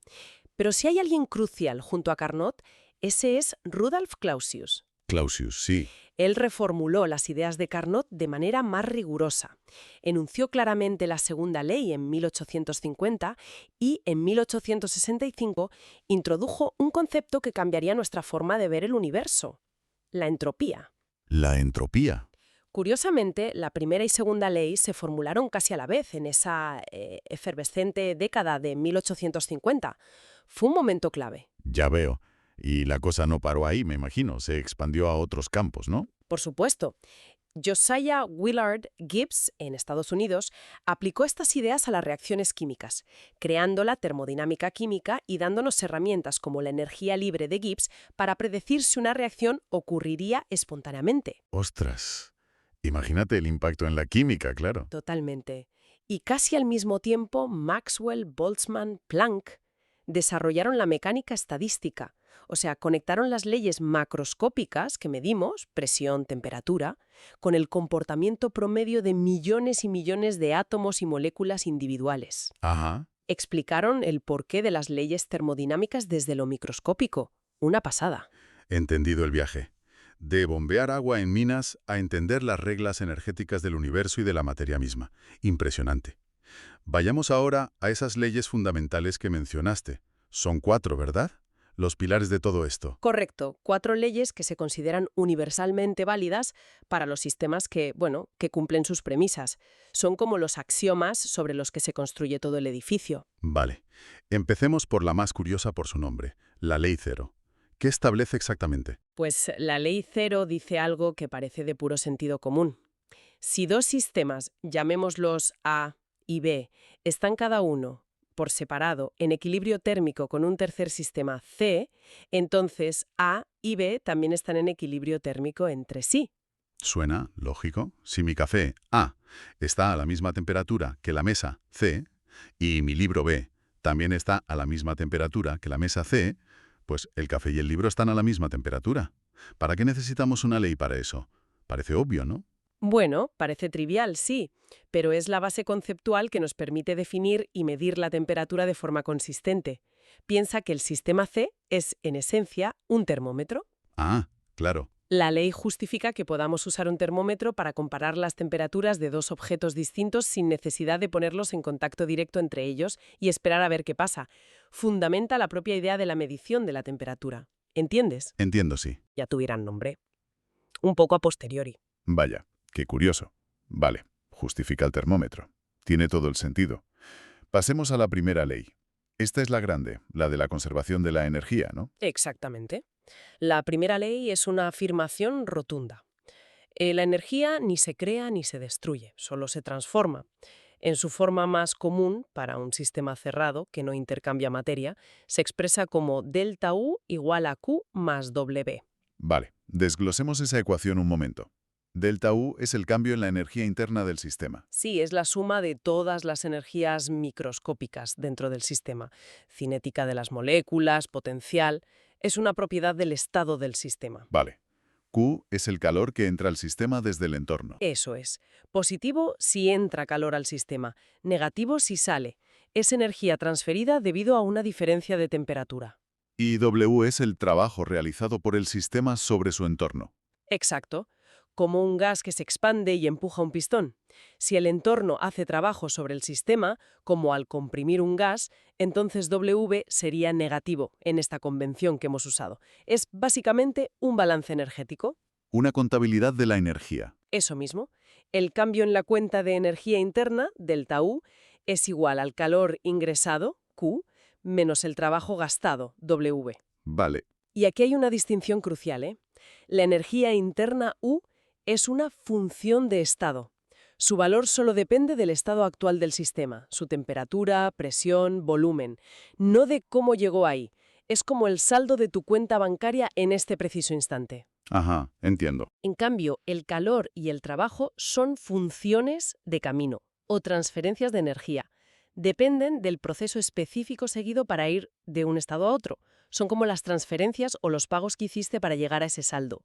Pero si hay alguien crucial junto a Carnot, ese es Rudolf Clausius. Clausius, sí. Él reformuló las ideas de Carnot de manera más rigurosa. Enunció claramente la segunda ley en 1850 y en 1865 introdujo un concepto que cambiaría nuestra forma de ver el universo: la entropía. La entropía. Curiosamente, la primera y segunda ley se formularon casi a la vez en esa efervescente década de 1850. Fue un momento clave. Ya veo. Y la cosa no paró ahí, me imagino. Se expandió a otros campos, ¿no? Por supuesto. Josiah Willard Gibbs, en Estados Unidos, aplicó estas ideas a las reacciones químicas, creando la termodinámica química y dándonos herramientas como la energía libre de Gibbs para predecir si una reacción ocurriría espontáneamente. ¡Ostras! Imagínate el impacto en la química, claro. Totalmente. Y casi al mismo tiempo, Maxwell, Boltzmann, Planck desarrollaron la mecánica estadística, o sea, conectaron las leyes macroscópicas que medimos, presión, temperatura, con el comportamiento promedio de millones y millones de átomos y moléculas individuales. Ajá. Explicaron el porqué de las leyes termodinámicas desde lo microscópico. Una pasada. Entendido el viaje. De bombear agua en minas a entender las reglas energéticas del universo y de la materia misma. Impresionante. Vayamos ahora a esas leyes fundamentales que mencionaste. Son 4, ¿verdad? Los pilares de todo esto. Correcto, 4 leyes que se consideran universalmente válidas para los sistemas que cumplen sus premisas. Son como los axiomas sobre los que se construye todo el edificio. Vale. Empecemos por la más curiosa por su nombre, la Ley Cero. ¿Qué establece exactamente? Pues la ley cero dice algo que parece de puro sentido común. Si dos sistemas, llamémoslos A y B, están cada uno por separado en equilibrio térmico con un tercer sistema C, entonces A y B también están en equilibrio térmico entre sí. Suena lógico. Si mi café A está a la misma temperatura que la mesa C y mi libro B también está a la misma temperatura que la mesa C, pues el café y el libro están a la misma temperatura. ¿Para qué necesitamos una ley para eso? Parece obvio, ¿no? Bueno, parece trivial, sí, pero es la base conceptual que nos permite definir y medir la temperatura de forma consistente. Piensa que el sistema C es, en esencia, un termómetro. Ah, claro. La ley justifica que podamos usar un termómetro para comparar las temperaturas de dos objetos distintos sin necesidad de ponerlos en contacto directo entre ellos y esperar a ver qué pasa. Fundamenta la propia idea de la medición de la temperatura. ¿Entiendes? Entiendo, sí. Ya tuvieran nombre. Un poco a posteriori. Vaya, qué curioso. Vale, justifica el termómetro. Tiene todo el sentido. Pasemos a la primera ley. Esta es la grande, la de la conservación de la energía, ¿no? Exactamente. La primera ley es una afirmación rotunda. La energía ni se crea ni se destruye, solo se transforma. En su forma más común, para un sistema cerrado que no intercambia materia, se expresa como delta U igual a Q más W. Vale, desglosemos esa ecuación un momento. Delta U es el cambio en la energía interna del sistema. Sí, es la suma de todas las energías microscópicas dentro del sistema. Cinética de las moléculas, potencial. Es una propiedad del estado del sistema. Vale. Q es el calor que entra al sistema desde el entorno. Eso es. Positivo si entra calor al sistema, negativo si sale. Es energía transferida debido a una diferencia de temperatura. Y W es el trabajo realizado por el sistema sobre su entorno. Exacto. Como un gas que se expande y empuja un pistón. Si el entorno hace trabajo sobre el sistema, como al comprimir un gas, entonces W sería negativo en esta convención que hemos usado. Es básicamente un balance energético. Una contabilidad de la energía. Eso mismo. El cambio en la cuenta de energía interna, delta U, es igual al calor ingresado, Q, menos el trabajo gastado, W. Vale. Y aquí hay una distinción crucial, ¿eh? La energía interna U es una función de estado. Su valor solo depende del estado actual del sistema, su temperatura, presión, volumen, no de cómo llegó ahí. Es como el saldo de tu cuenta bancaria en este preciso instante. Ajá, entiendo. En cambio, el calor y el trabajo son funciones de camino o transferencias de energía. Dependen del proceso específico seguido para ir de un estado a otro. Son como las transferencias o los pagos que hiciste para llegar a ese saldo.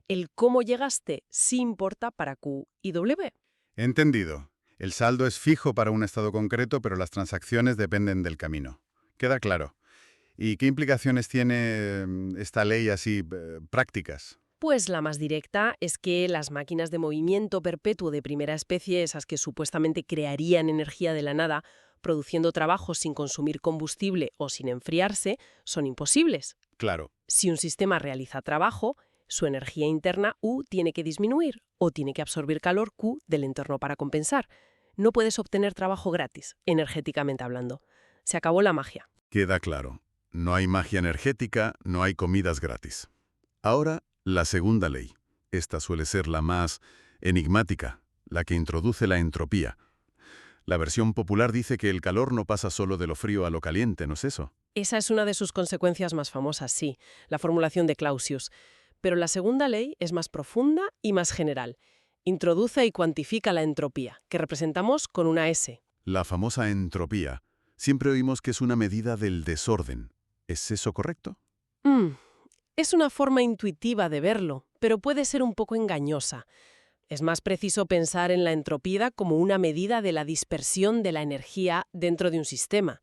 El cómo llegaste sí importa para Q y W. Entendido. El saldo es fijo para un estado concreto, pero las transacciones dependen del camino. Queda claro. ¿Y qué implicaciones tiene esta ley así prácticas? Pues la más directa es que las máquinas de movimiento perpetuo de primera especie, esas que supuestamente crearían energía de la nada, produciendo trabajo sin consumir combustible o sin enfriarse, son imposibles. Claro. Si un sistema realiza trabajo, su energía interna U tiene que disminuir o tiene que absorbir calor Q del entorno para compensar. No puedes obtener trabajo gratis, energéticamente hablando. Se acabó la magia. Queda claro. No hay magia energética, no hay comidas gratis. Ahora, la segunda ley. Esta suele ser la más enigmática, la que introduce la entropía. La versión popular dice que el calor no pasa solo de lo frío a lo caliente, ¿no es eso? Esa es una de sus consecuencias más famosas, sí, la formulación de Clausius. Pero la segunda ley es más profunda y más general. Introduce y cuantifica la entropía, que representamos con una S. La famosa entropía. Siempre oímos que es una medida del desorden. ¿Es eso correcto? Mm, es una forma intuitiva de verlo, pero puede ser un poco engañosa. Es más preciso pensar en la entropía como una medida de la dispersión de la energía dentro de un sistema.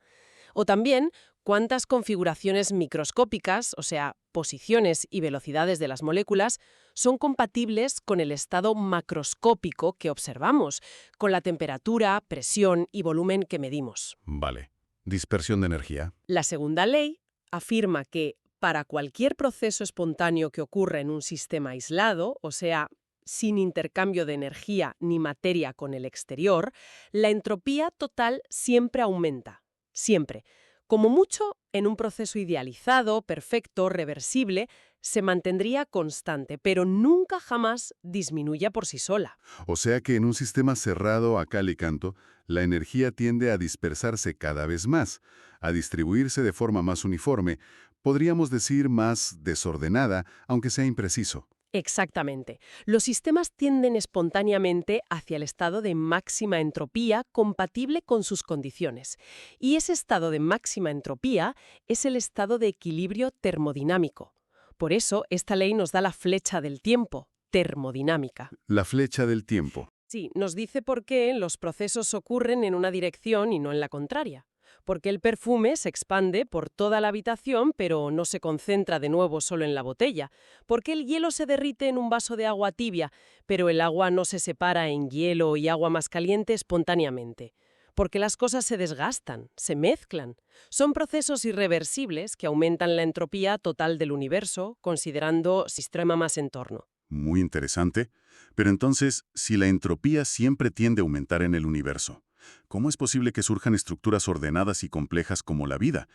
O también cuántas configuraciones microscópicas, o sea, posiciones y velocidades de las moléculas, son compatibles con el estado macroscópico que observamos, con la temperatura, presión y volumen que medimos. Vale. Dispersión de energía. La segunda ley afirma que para cualquier proceso espontáneo que ocurra en un sistema aislado, o sea, sin intercambio de energía ni materia con el exterior, la entropía total siempre aumenta. Siempre. Como mucho, en un proceso idealizado, perfecto, reversible, se mantendría constante, pero nunca jamás disminuya por sí sola. O sea que en un sistema cerrado a cal y canto, la energía tiende a dispersarse cada vez más, a distribuirse de forma más uniforme, podríamos decir más desordenada, aunque sea impreciso. Exactamente. Los sistemas tienden espontáneamente hacia el estado de máxima entropía compatible con sus condiciones. Y ese estado de máxima entropía es el estado de equilibrio termodinámico. Por eso, esta ley nos da la flecha del tiempo, termodinámica. La flecha del tiempo. Sí, nos dice por qué los procesos ocurren en una dirección y no en la contraria. Porque el perfume se expande por toda la habitación, pero no se concentra de nuevo solo en la botella. Porque el hielo se derrite en un vaso de agua tibia, pero el agua no se separa en hielo y agua más caliente espontáneamente. Porque las cosas se desgastan, se mezclan. Son procesos irreversibles que aumentan la entropía total del universo, considerando sistema más entorno. Muy interesante. Pero entonces, si la entropía siempre tiende a aumentar en el universo, ¿cómo es posible que surjan estructuras ordenadas y complejas como la vida?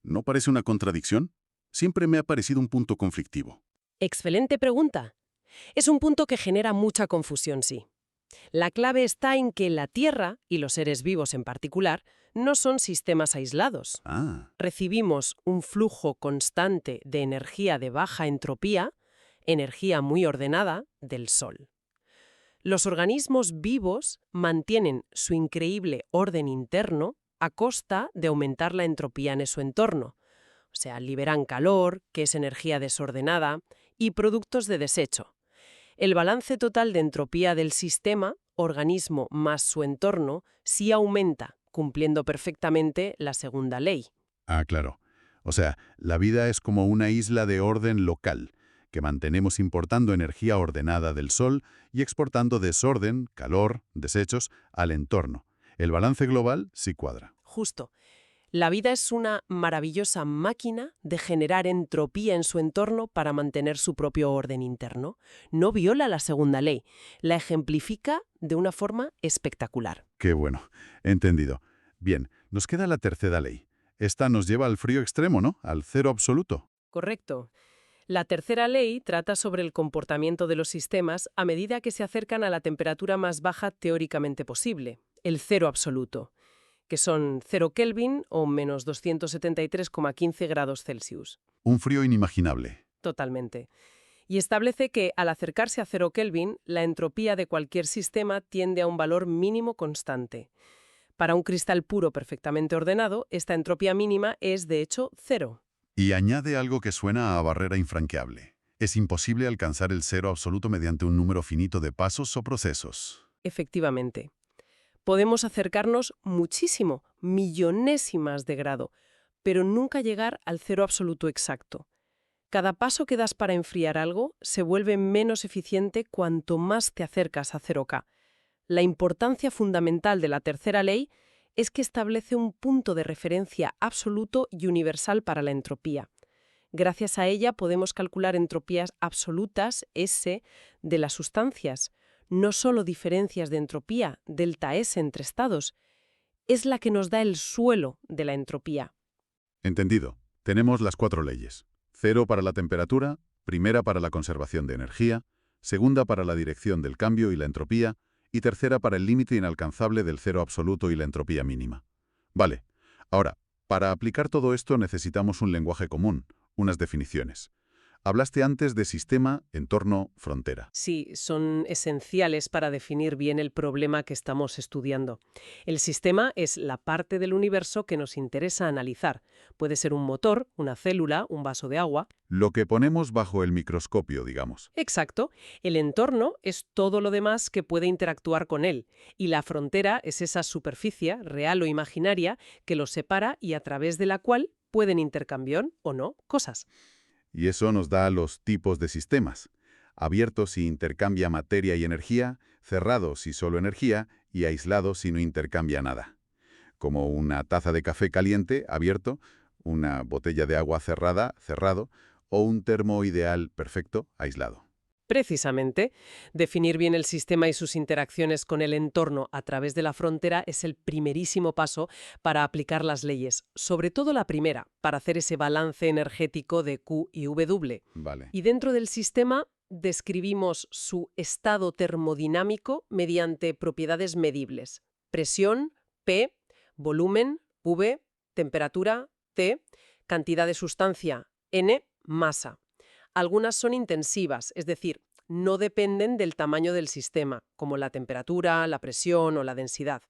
¿No parece una contradicción? Siempre me ha parecido un punto conflictivo. Excelente pregunta. Es un punto que genera mucha confusión, sí. La clave está en que la Tierra, y los seres vivos en particular, no son sistemas aislados. Ah, Recibimos un flujo constante de energía de baja entropía, energía muy ordenada, del Sol. Los organismos vivos mantienen su increíble orden interno a costa de aumentar la entropía en su entorno. O sea, liberan calor, que es energía desordenada, y productos de desecho. El balance total de entropía del sistema, organismo más su entorno, sí aumenta, cumpliendo perfectamente la segunda ley. claro. O sea, la vida es como una isla de orden local, que mantenemos importando energía ordenada del Sol y exportando desorden, calor, desechos al entorno. El balance global sí cuadra. Justo. La vida es una maravillosa máquina de generar entropía en su entorno para mantener su propio orden interno. No viola la segunda ley, la ejemplifica de una forma espectacular. Qué bueno, entendido. Bien, nos queda la tercera ley. Esta nos lleva al frío extremo, ¿no? Al cero absoluto. Correcto. La tercera ley trata sobre el comportamiento de los sistemas a medida que se acercan a la temperatura más baja teóricamente posible, el cero absoluto, que son 0 Kelvin o menos 273,15 grados Celsius. Un frío inimaginable. Totalmente. Y establece que, al acercarse a 0 Kelvin, la entropía de cualquier sistema tiende a un valor mínimo constante. Para un cristal puro perfectamente ordenado, esta entropía mínima es, de hecho, cero. Y añade algo que suena a barrera infranqueable. Es imposible alcanzar el cero absoluto mediante un número finito de pasos o procesos. Efectivamente. Podemos acercarnos muchísimo, millonésimas de grado, pero nunca llegar al cero absoluto exacto. Cada paso que das para enfriar algo se vuelve menos eficiente cuanto más te acercas a 0K. La importancia fundamental de la tercera ley es que establece un punto de referencia absoluto y universal para la entropía. Gracias a ella podemos calcular entropías absolutas, S, de las sustancias, no solo diferencias de entropía, delta S entre estados. Es la que nos da el suelo de la entropía. Entendido. Tenemos las 4 leyes. 0 para la temperatura, primera para la conservación de energía, segunda para la dirección del cambio y la entropía, y tercera para el límite inalcanzable del cero absoluto y la entropía mínima. Vale. Ahora, para aplicar todo esto necesitamos un lenguaje común, unas definiciones. Hablaste antes de sistema, entorno, frontera. Sí, son esenciales para definir bien el problema que estamos estudiando. El sistema es la parte del universo que nos interesa analizar. Puede ser un motor, una célula, un vaso de agua. Lo que ponemos bajo el microscopio, digamos. Exacto. El entorno es todo lo demás que puede interactuar con él. Y la frontera es esa superficie, real o imaginaria, que los separa y a través de la cual pueden intercambiar, o no, cosas. Y eso nos da los tipos de sistemas. Abiertos si intercambia materia y energía, cerrados si solo energía y aislados si no intercambia nada. Como una taza de café caliente, abierto, una botella de agua cerrada, cerrado, o un termo ideal perfecto, aislado. Precisamente, definir bien el sistema y sus interacciones con el entorno a través de la frontera es el primerísimo paso para aplicar las leyes, sobre todo la primera, para hacer ese balance energético de Q y W. Vale. Y dentro del sistema describimos su estado termodinámico mediante propiedades medibles: presión, P, volumen, V, temperatura, T, cantidad de sustancia, N, masa. Algunas son intensivas, es decir, no dependen del tamaño del sistema, como la temperatura, la presión o la densidad.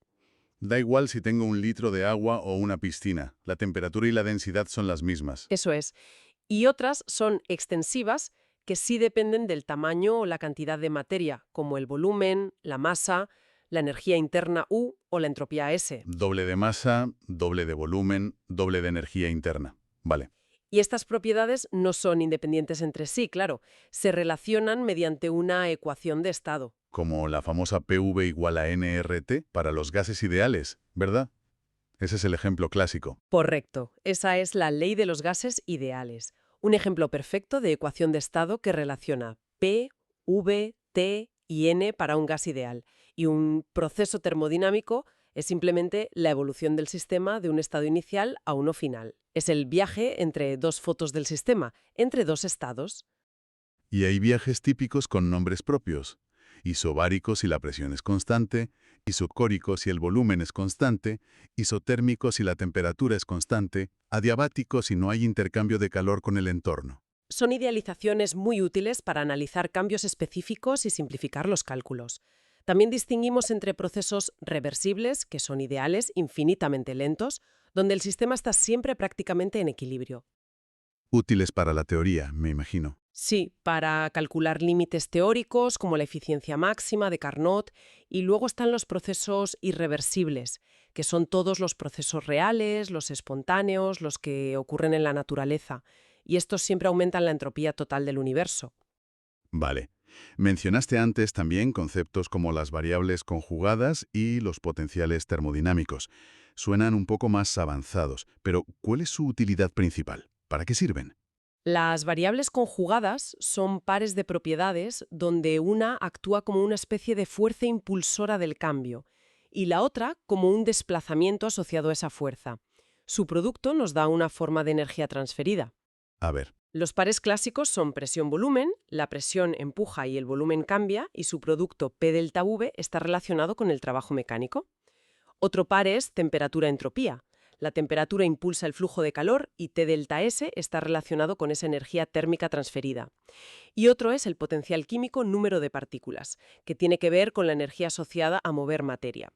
Da igual si tengo un litro de agua o una piscina. La temperatura y la densidad son las mismas. Eso es. Y otras son extensivas, que sí dependen del tamaño o la cantidad de materia, como el volumen, la masa, la energía interna U o la entropía S. Doble de masa, doble de volumen, doble de energía interna. Vale. Y estas propiedades no son independientes entre sí, claro. Se relacionan mediante una ecuación de estado. Como la famosa PV igual a nRT para los gases ideales, ¿verdad? Ese es el ejemplo clásico. Correcto. Esa es la ley de los gases ideales. Un ejemplo perfecto de ecuación de estado que relaciona P, V, T y N para un gas ideal. Y un proceso termodinámico es simplemente la evolución del sistema de un estado inicial a uno final. Es el viaje entre dos fotos del sistema, entre dos estados. Y hay viajes típicos con nombres propios. Isobáricos si la presión es constante, isocóricos si el volumen es constante, isotérmicos si la temperatura es constante, adiabáticos si no hay intercambio de calor con el entorno. Son idealizaciones muy útiles para analizar cambios específicos y simplificar los cálculos. También distinguimos entre procesos reversibles, que son ideales, infinitamente lentos, donde el sistema está siempre prácticamente en equilibrio. Útiles para la teoría, me imagino. Sí, para calcular límites teóricos como la eficiencia máxima de Carnot, y luego están los procesos irreversibles, que son todos los procesos reales, los espontáneos, los que ocurren en la naturaleza, y estos siempre aumentan la entropía total del universo. Vale. Mencionaste antes también conceptos como las variables conjugadas y los potenciales termodinámicos. Suenan un poco más avanzados, pero ¿cuál es su utilidad principal? ¿Para qué sirven? Las variables conjugadas son pares de propiedades donde una actúa como una especie de fuerza impulsora del cambio y la otra como un desplazamiento asociado a esa fuerza. Su producto nos da una forma de energía transferida. A ver, Los pares clásicos son presión-volumen, la presión empuja y el volumen cambia, y su producto P delta V está relacionado con el trabajo mecánico. Otro par es temperatura-entropía. La temperatura impulsa el flujo de calor y T delta S está relacionado con esa energía térmica transferida. Y otro es el potencial químico número de partículas, que tiene que ver con la energía asociada a mover materia.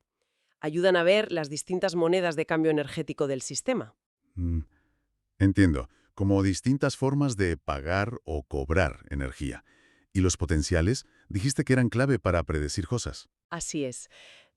Ayudan a ver las distintas monedas de cambio energético del sistema. entiendo. Como distintas formas de pagar o cobrar energía. ¿Y los potenciales? Dijiste que eran clave para predecir cosas. Así es.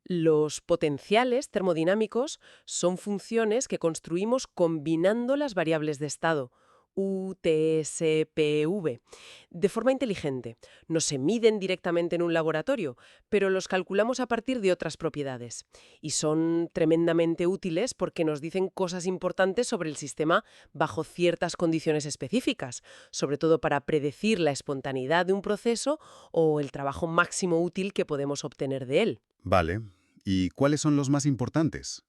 Los potenciales termodinámicos son funciones que construimos combinando las variables de estado, U, T, S, P, V, de forma inteligente. No se miden directamente en un laboratorio, pero los calculamos a partir de otras propiedades. Y son tremendamente útiles porque nos dicen cosas importantes sobre el sistema bajo ciertas condiciones específicas, sobre todo para predecir la espontaneidad de un proceso o el trabajo máximo útil que podemos obtener de él. Vale. ¿Y cuáles son los más importantes?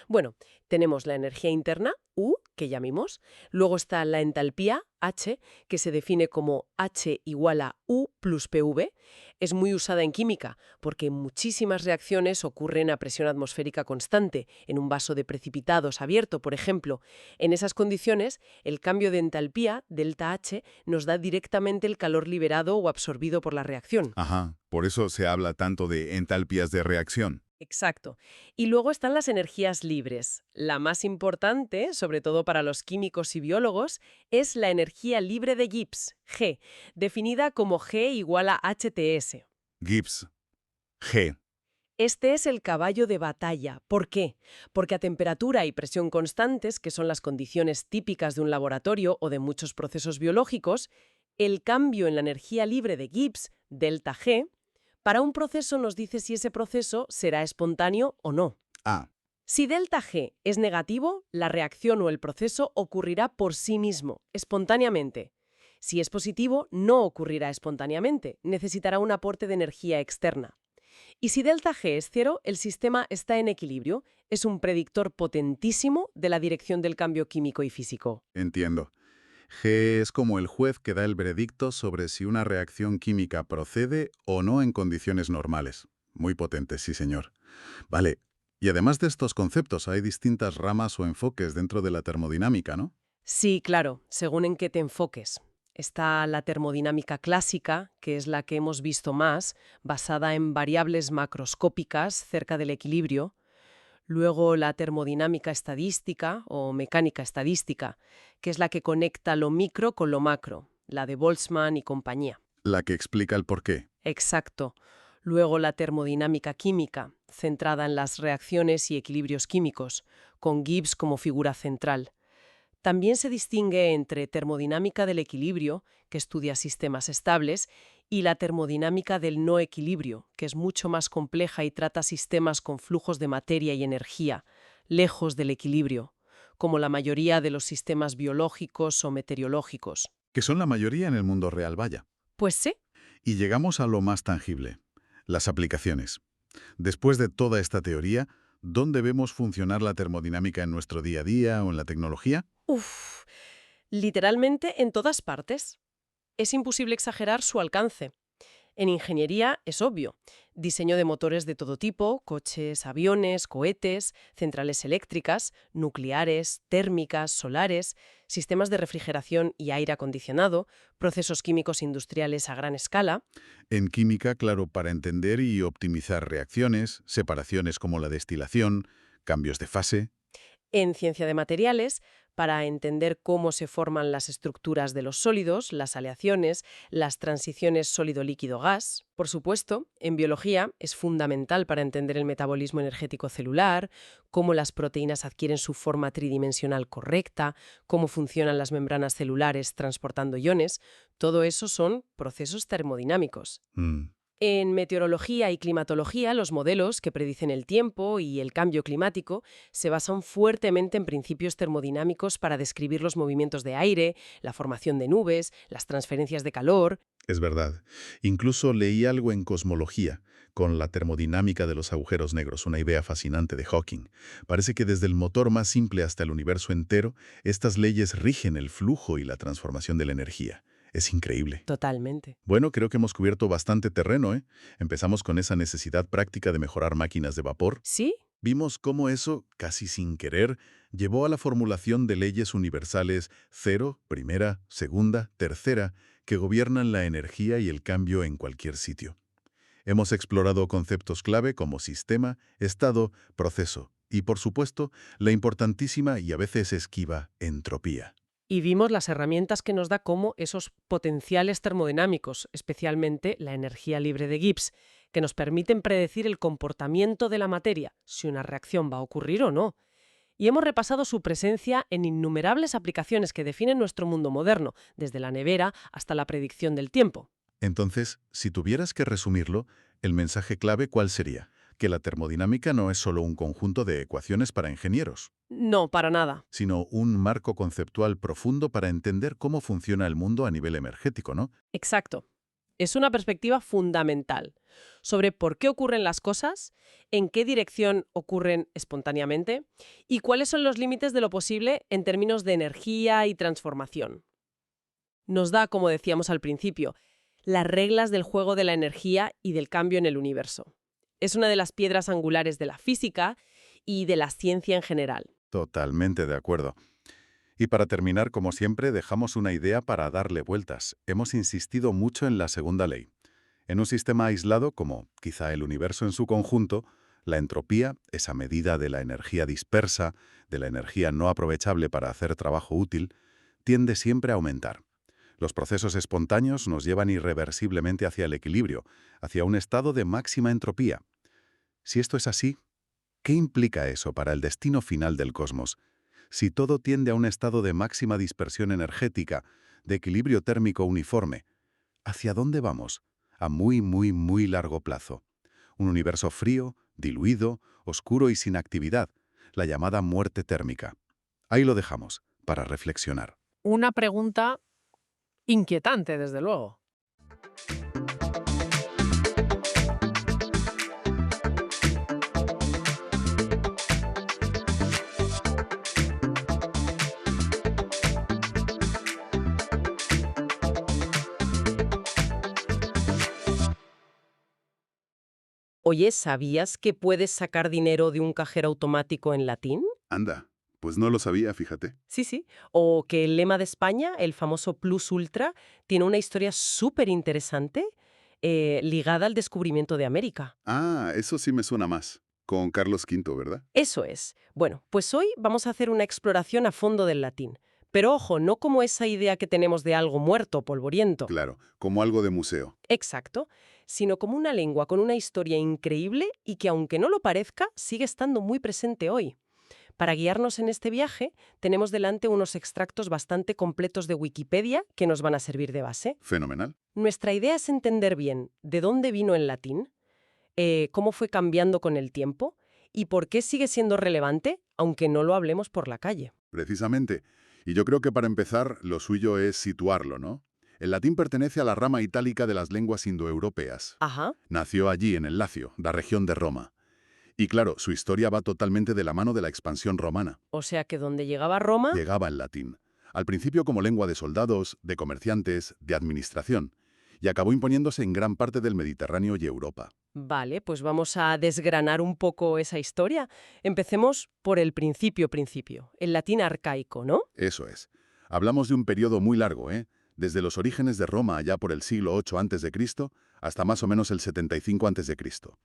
Bueno, tenemos la energía interna, U, que ya vimos. Luego está la entalpía, H, que se define como H igual a U plus PV. Es muy usada en química porque muchísimas reacciones ocurren a presión atmosférica constante, en un vaso de precipitados abierto, por ejemplo. En esas condiciones, el cambio de entalpía, delta H, nos da directamente el calor liberado o absorbido por la reacción. Ajá, por eso se habla tanto de entalpías de reacción. Exacto. Y luego están las energías libres. La más importante, sobre todo para los químicos y biólogos, es la energía libre de Gibbs, G, definida como G igual a HTS. Gibbs. G. Este es el caballo de batalla. ¿Por qué? Porque a temperatura y presión constantes, que son las condiciones típicas de un laboratorio o de muchos procesos biológicos, el cambio en la energía libre de Gibbs, delta G, para un proceso nos dice si ese proceso será espontáneo o no. Ah, Si delta G es negativo, la reacción o el proceso ocurrirá por sí mismo, espontáneamente. Si es positivo, no ocurrirá espontáneamente, necesitará un aporte de energía externa. Y si delta G es cero, el sistema está en equilibrio, es un predictor potentísimo de la dirección del cambio químico y físico. entiendo. G es como el juez que da el veredicto sobre si una reacción química procede o no en condiciones normales. Muy potente, sí señor. Vale, y además de estos conceptos hay distintas ramas o enfoques dentro de la termodinámica, ¿no? Sí, claro, según en qué te enfoques. Está la termodinámica clásica, que es la que hemos visto más, basada en variables macroscópicas cerca del equilibrio. Luego la termodinámica estadística o mecánica estadística, que es la que conecta lo micro con lo macro, la de Boltzmann y compañía. La que explica el porqué. Exacto. Luego la termodinámica química, centrada en las reacciones y equilibrios químicos, con Gibbs como figura central. También se distingue entre termodinámica del equilibrio, que estudia sistemas estables, y la termodinámica del no equilibrio, que es mucho más compleja y trata sistemas con flujos de materia y energía, lejos del equilibrio, como la mayoría de los sistemas biológicos o meteorológicos. Que son la mayoría en el mundo real, vaya. Pues sí. Y llegamos a lo más tangible, las aplicaciones. Después de toda esta teoría, ¿dónde vemos funcionar la termodinámica en nuestro día a día o en la tecnología? Uf, literalmente en todas partes. Es imposible exagerar su alcance. En ingeniería es obvio. Diseño de motores de todo tipo, coches, aviones, cohetes, centrales eléctricas, nucleares, térmicas, solares, sistemas de refrigeración y aire acondicionado, procesos químicos industriales a gran escala. En química, claro, para entender y optimizar reacciones, separaciones como la destilación, cambios de fase. En ciencia de materiales, para entender cómo se forman las estructuras de los sólidos, las aleaciones, las transiciones sólido-líquido-gas. Por supuesto, en biología es fundamental para entender el metabolismo energético celular, cómo las proteínas adquieren su forma tridimensional correcta, cómo funcionan las membranas celulares transportando iones. Todo eso son procesos termodinámicos. Mm. En meteorología y climatología, los modelos que predicen el tiempo y el cambio climático se basan fuertemente en principios termodinámicos para describir los movimientos de aire, la formación de nubes, las transferencias de calor. Es verdad. Incluso leí algo en cosmología, con la termodinámica de los agujeros negros, una idea fascinante de Hawking. Parece que desde el motor más simple hasta el universo entero, estas leyes rigen el flujo y la transformación de la energía. Es increíble. Totalmente. Bueno, creo que hemos cubierto bastante terreno, ¿eh? Empezamos con esa necesidad práctica de mejorar máquinas de vapor. ¿Sí? Vimos cómo eso, casi sin querer, llevó a la formulación de leyes universales cero, primera, segunda, tercera, que gobiernan la energía y el cambio en cualquier sitio. Hemos explorado conceptos clave como sistema, estado, proceso y, por supuesto, la importantísima y a veces esquiva entropía. Y vimos las herramientas que nos da como esos potenciales termodinámicos, especialmente la energía libre de Gibbs, que nos permiten predecir el comportamiento de la materia, si una reacción va a ocurrir o no. Y hemos repasado su presencia en innumerables aplicaciones que definen nuestro mundo moderno, desde la nevera hasta la predicción del tiempo. Entonces, si tuvieras que resumirlo, el mensaje clave, ¿cuál sería? Que la termodinámica no es solo un conjunto de ecuaciones para ingenieros, No, para nada. sino un marco conceptual profundo para entender cómo funciona el mundo a nivel energético, ¿no? Exacto. Es una perspectiva fundamental sobre por qué ocurren las cosas, en qué dirección ocurren espontáneamente y cuáles son los límites de lo posible en términos de energía y transformación. Nos da, como decíamos al principio, las reglas del juego de la energía y del cambio en el universo. Es una de las piedras angulares de la física y de la ciencia en general. Totalmente de acuerdo. Y para terminar, como siempre, dejamos una idea para darle vueltas. Hemos insistido mucho en la segunda ley. En un sistema aislado, como quizá el universo en su conjunto, la entropía, esa medida de la energía dispersa, de la energía no aprovechable para hacer trabajo útil, tiende siempre a aumentar. Los procesos espontáneos nos llevan irreversiblemente hacia el equilibrio, hacia un estado de máxima entropía. Si esto es así, ¿qué implica eso para el destino final del cosmos? Si todo tiende a un estado de máxima dispersión energética, de equilibrio térmico uniforme, ¿hacia dónde vamos? A muy, muy, muy largo plazo. Un universo frío, diluido, oscuro y sin actividad, la llamada muerte térmica. Ahí lo dejamos, para reflexionar. Una pregunta inquietante, desde luego. Oye, ¿sabías que puedes sacar dinero de un cajero automático en latín? Anda, pues no lo sabía, fíjate. Sí, sí. O que el lema de España, el famoso Plus Ultra, tiene una historia súper interesante ligada al descubrimiento de América. Ah, eso sí me suena más. Con Carlos V, ¿verdad? Eso es. Bueno, pues hoy vamos a hacer una exploración a fondo del latín. Pero ojo, no como esa idea que tenemos de algo muerto, polvoriento. Claro, como algo de museo. Exacto. Sino como una lengua con una historia increíble y que, aunque no lo parezca, sigue estando muy presente hoy. Para guiarnos en este viaje, tenemos delante unos extractos bastante completos de Wikipedia que nos van a servir de base. Fenomenal. Nuestra idea es entender bien de dónde vino el latín, cómo fue cambiando con el tiempo y por qué sigue siendo relevante, aunque no lo hablemos por la calle. Precisamente. Y yo creo que para empezar, lo suyo es situarlo, ¿no? El latín pertenece a la rama itálica de las lenguas indoeuropeas. Ajá. Nació allí, en el Lacio, la región de Roma. Y claro, su historia va totalmente de la mano de la expansión romana. O sea que donde llegaba Roma... Llegaba el latín. Al principio como lengua de soldados, de comerciantes, de administración. Y acabó imponiéndose en gran parte del Mediterráneo y Europa. Vale, pues vamos a desgranar un poco esa historia. Empecemos por el principio, el latín arcaico, ¿no? Eso es. Hablamos de un periodo muy largo, ¿eh? Desde los orígenes de Roma allá por el siglo VIII a.C. hasta más o menos el 75 a.C.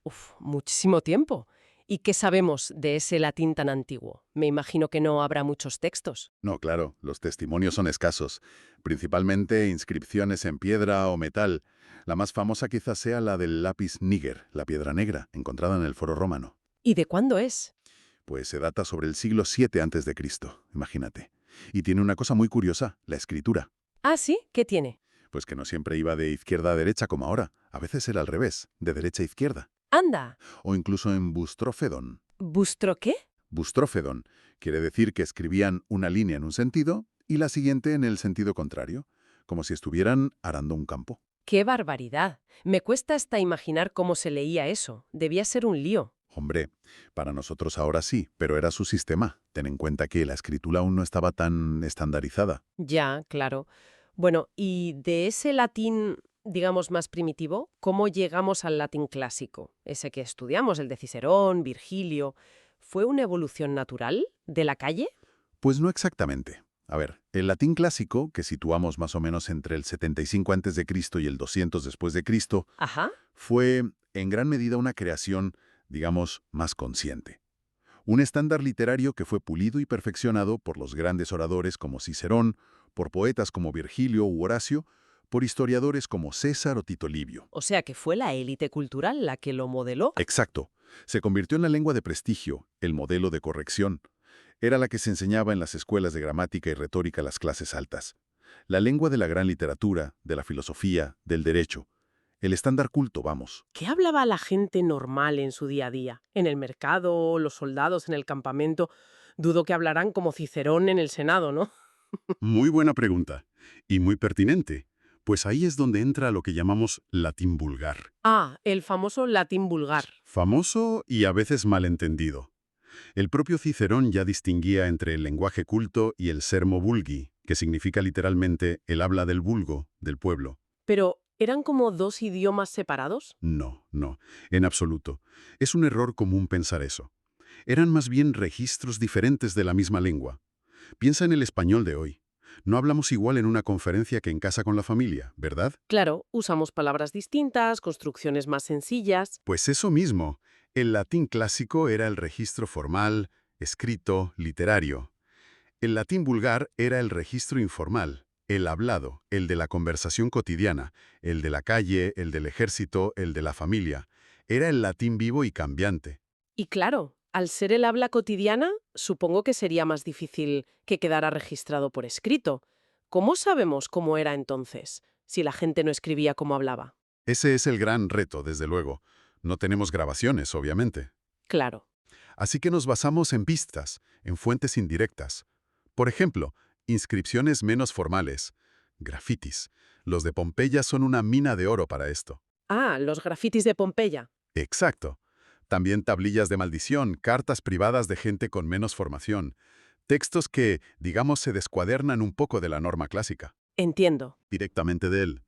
Uf, muchísimo tiempo. ¿Y qué sabemos de ese latín tan antiguo? Me imagino que no habrá muchos textos. No, claro, los testimonios son escasos, principalmente inscripciones en piedra o metal. La más famosa quizás sea la del lápiz níger, la piedra negra, encontrada en el Foro Romano. ¿Y de cuándo es? Pues se data sobre el siglo VII a.C., imagínate. Y tiene una cosa muy curiosa, la escritura. Ah, ¿sí? ¿Qué tiene? Pues que no siempre iba de izquierda a derecha como ahora, a veces era al revés, de derecha a izquierda. ¡Anda! O incluso en bustrófedon. ¿Bustro qué? Bustrófedon quiere decir que escribían una línea en un sentido y la siguiente en el sentido contrario, como si estuvieran arando un campo. ¡Qué barbaridad! Me cuesta hasta imaginar cómo se leía eso. Debía ser un lío. Hombre, para nosotros ahora sí, pero era su sistema. Ten en cuenta que la escritura aún no estaba tan estandarizada. Ya, claro. Bueno, y de ese latín, digamos, más primitivo, ¿cómo llegamos al latín clásico? Ese que estudiamos, el de Cicerón, Virgilio. ¿Fue una evolución natural de la calle? Pues no exactamente. A ver, el latín clásico, que situamos más o menos entre el 75 a.C. y el 200 después de Cristo, Ajá. fue en gran medida una creación, digamos, más consciente. Un estándar literario que fue pulido y perfeccionado por los grandes oradores como Cicerón, por poetas como Virgilio u Horacio, por historiadores como César o Tito Livio. O sea que fue la élite cultural la que lo modeló. Exacto. Se convirtió en la lengua de prestigio, el modelo de corrección. Era la que se enseñaba en las escuelas de gramática y retórica a las clases altas. La lengua de la gran literatura, de la filosofía, del derecho. El estándar culto, vamos. ¿Qué hablaba la gente normal en su día a día? En el mercado, los soldados en el campamento. Dudo que hablarán como Cicerón en el Senado, ¿no? Muy buena pregunta. Y muy pertinente. Pues ahí es donde entra lo que llamamos latín vulgar. Ah, el famoso latín vulgar. Famoso y a veces malentendido. El propio Cicerón ya distinguía entre el lenguaje culto y el sermo vulgi, que significa literalmente el habla del vulgo, del pueblo. Pero, ¿eran como dos idiomas separados? No, no, en absoluto. Es un error común pensar eso. Eran más bien registros diferentes de la misma lengua. Piensa en el español de hoy. No hablamos igual en una conferencia que en casa con la familia, ¿verdad? Claro, usamos palabras distintas, construcciones más sencillas. Pues eso mismo. El latín clásico era el registro formal, escrito, literario. El latín vulgar era el registro informal, el hablado, el de la conversación cotidiana, el de la calle, el del ejército, el de la familia. Era el latín vivo y cambiante. Y claro, al ser el habla cotidiana, supongo que sería más difícil que quedara registrado por escrito. ¿Cómo sabemos cómo era entonces, si la gente no escribía como hablaba? Ese es el gran reto, desde luego. No tenemos grabaciones, obviamente. Claro. Así que nos basamos en pistas, en fuentes indirectas. Por ejemplo, inscripciones menos formales, grafitis. Los de Pompeya son una mina de oro para esto. Ah, los grafitis de Pompeya. Exacto. También tablillas de maldición, cartas privadas de gente con menos formación. Textos que, digamos, se descuadernan un poco de la norma clásica. Entiendo. Directamente de él.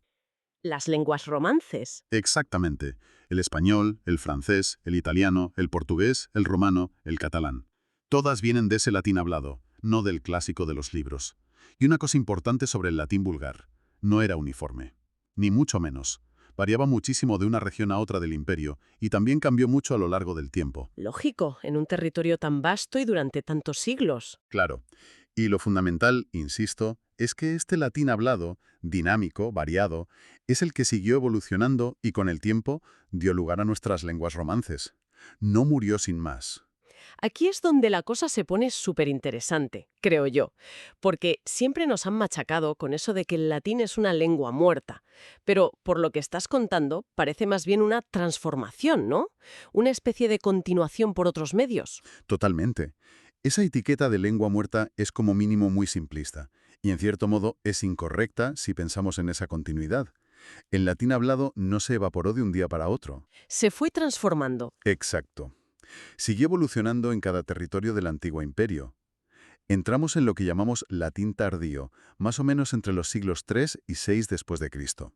Las lenguas romances. Exactamente. El español, el francés, el italiano, el portugués, el romano, el catalán. Todas vienen de ese latín hablado, no del clásico de los libros. Y una cosa importante sobre el latín vulgar. No era uniforme. Ni mucho menos. Variaba muchísimo de una región a otra del imperio y también cambió mucho a lo largo del tiempo. Lógico, en un territorio tan vasto y durante tantos siglos. Claro. Y lo fundamental, insisto, es que este latín hablado, dinámico, variado, es el que siguió evolucionando y con el tiempo dio lugar a nuestras lenguas romances. No murió sin más. Aquí es donde la cosa se pone súper interesante, creo yo, porque siempre nos han machacado con eso de que el latín es una lengua muerta, pero por lo que estás contando parece más bien una transformación, ¿no? Una especie de continuación por otros medios. Totalmente. Esa etiqueta de lengua muerta es como mínimo muy simplista, y en cierto modo es incorrecta si pensamos en esa continuidad. El latín hablado no se evaporó de un día para otro. Se fue transformando. Exacto. Siguió evolucionando en cada territorio del antiguo imperio. Entramos en lo que llamamos latín tardío, más o menos entre los siglos III y VI después de Cristo.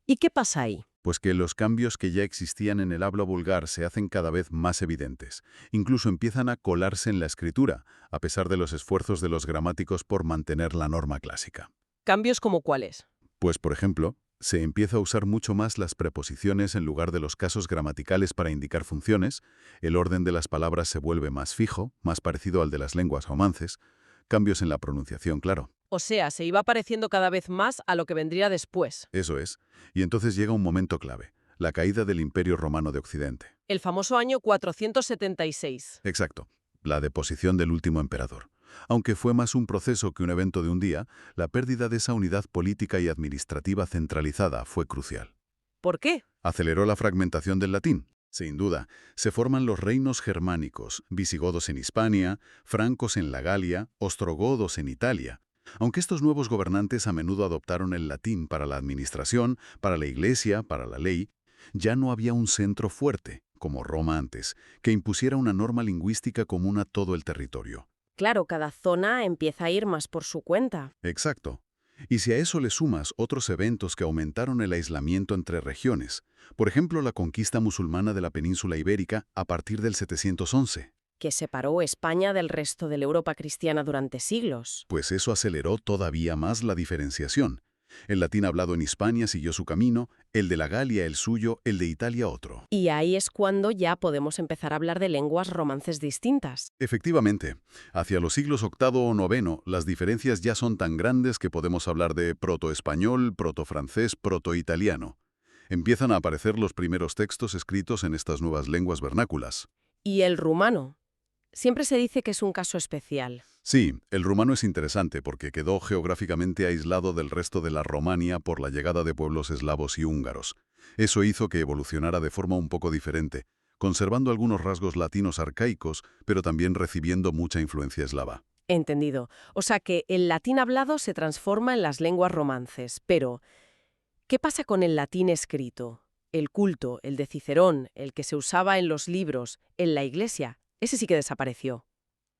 ¿Y qué pasa ahí? Pues que los cambios que ya existían en el habla vulgar se hacen cada vez más evidentes. Incluso empiezan a colarse en la escritura, a pesar de los esfuerzos de los gramáticos por mantener la norma clásica. ¿Cambios como cuáles? Pues, por ejemplo, se empieza a usar mucho más las preposiciones en lugar de los casos gramaticales para indicar funciones, el orden de las palabras se vuelve más fijo, más parecido al de las lenguas romances, cambios en la pronunciación, claro. O sea, se iba pareciendo cada vez más a lo que vendría después. Eso es. Y entonces llega un momento clave, la caída del Imperio Romano de Occidente. El famoso año 476. Exacto, la deposición del último emperador. Aunque fue más un proceso que un evento de un día, la pérdida de esa unidad política y administrativa centralizada fue crucial. ¿Por qué? ¿Aceleró la fragmentación del latín? Sin duda, se forman los reinos germánicos, visigodos en Hispania, francos en la Galia, ostrogodos en Italia. Aunque estos nuevos gobernantes a menudo adoptaron el latín para la administración, para la iglesia, para la ley, ya no había un centro fuerte, como Roma antes, que impusiera una norma lingüística común a todo el territorio. Claro, cada zona empieza a ir más por su cuenta. Exacto. Y si a eso le sumas otros eventos que aumentaron el aislamiento entre regiones, por ejemplo la conquista musulmana de la península ibérica a partir del 711, Que separó España del resto de la Europa cristiana durante siglos. pues eso aceleró todavía más la diferenciación. El latín hablado en Hispania siguió su camino, el de la Galia el suyo, el de Italia otro. Y ahí es cuando ya podemos empezar a hablar de lenguas romances distintas. Efectivamente, hacia los siglos VIII o IX, las diferencias ya son tan grandes que podemos hablar de protoespañol, protofrancés, protoitaliano. Empiezan a aparecer los primeros textos escritos en estas nuevas lenguas vernáculas. ¿Y el rumano? Siempre se dice que es un caso especial. Sí, el rumano es interesante porque quedó geográficamente aislado del resto de la Romania por la llegada de pueblos eslavos y húngaros. Eso hizo que evolucionara de forma un poco diferente, conservando algunos rasgos latinos arcaicos, pero también recibiendo mucha influencia eslava. Entendido. O sea que el latín hablado se transforma en las lenguas romances, pero ¿Qué pasa con el latín escrito? El culto, el de Cicerón, el que se usaba en los libros, en la iglesia, ese sí que desapareció.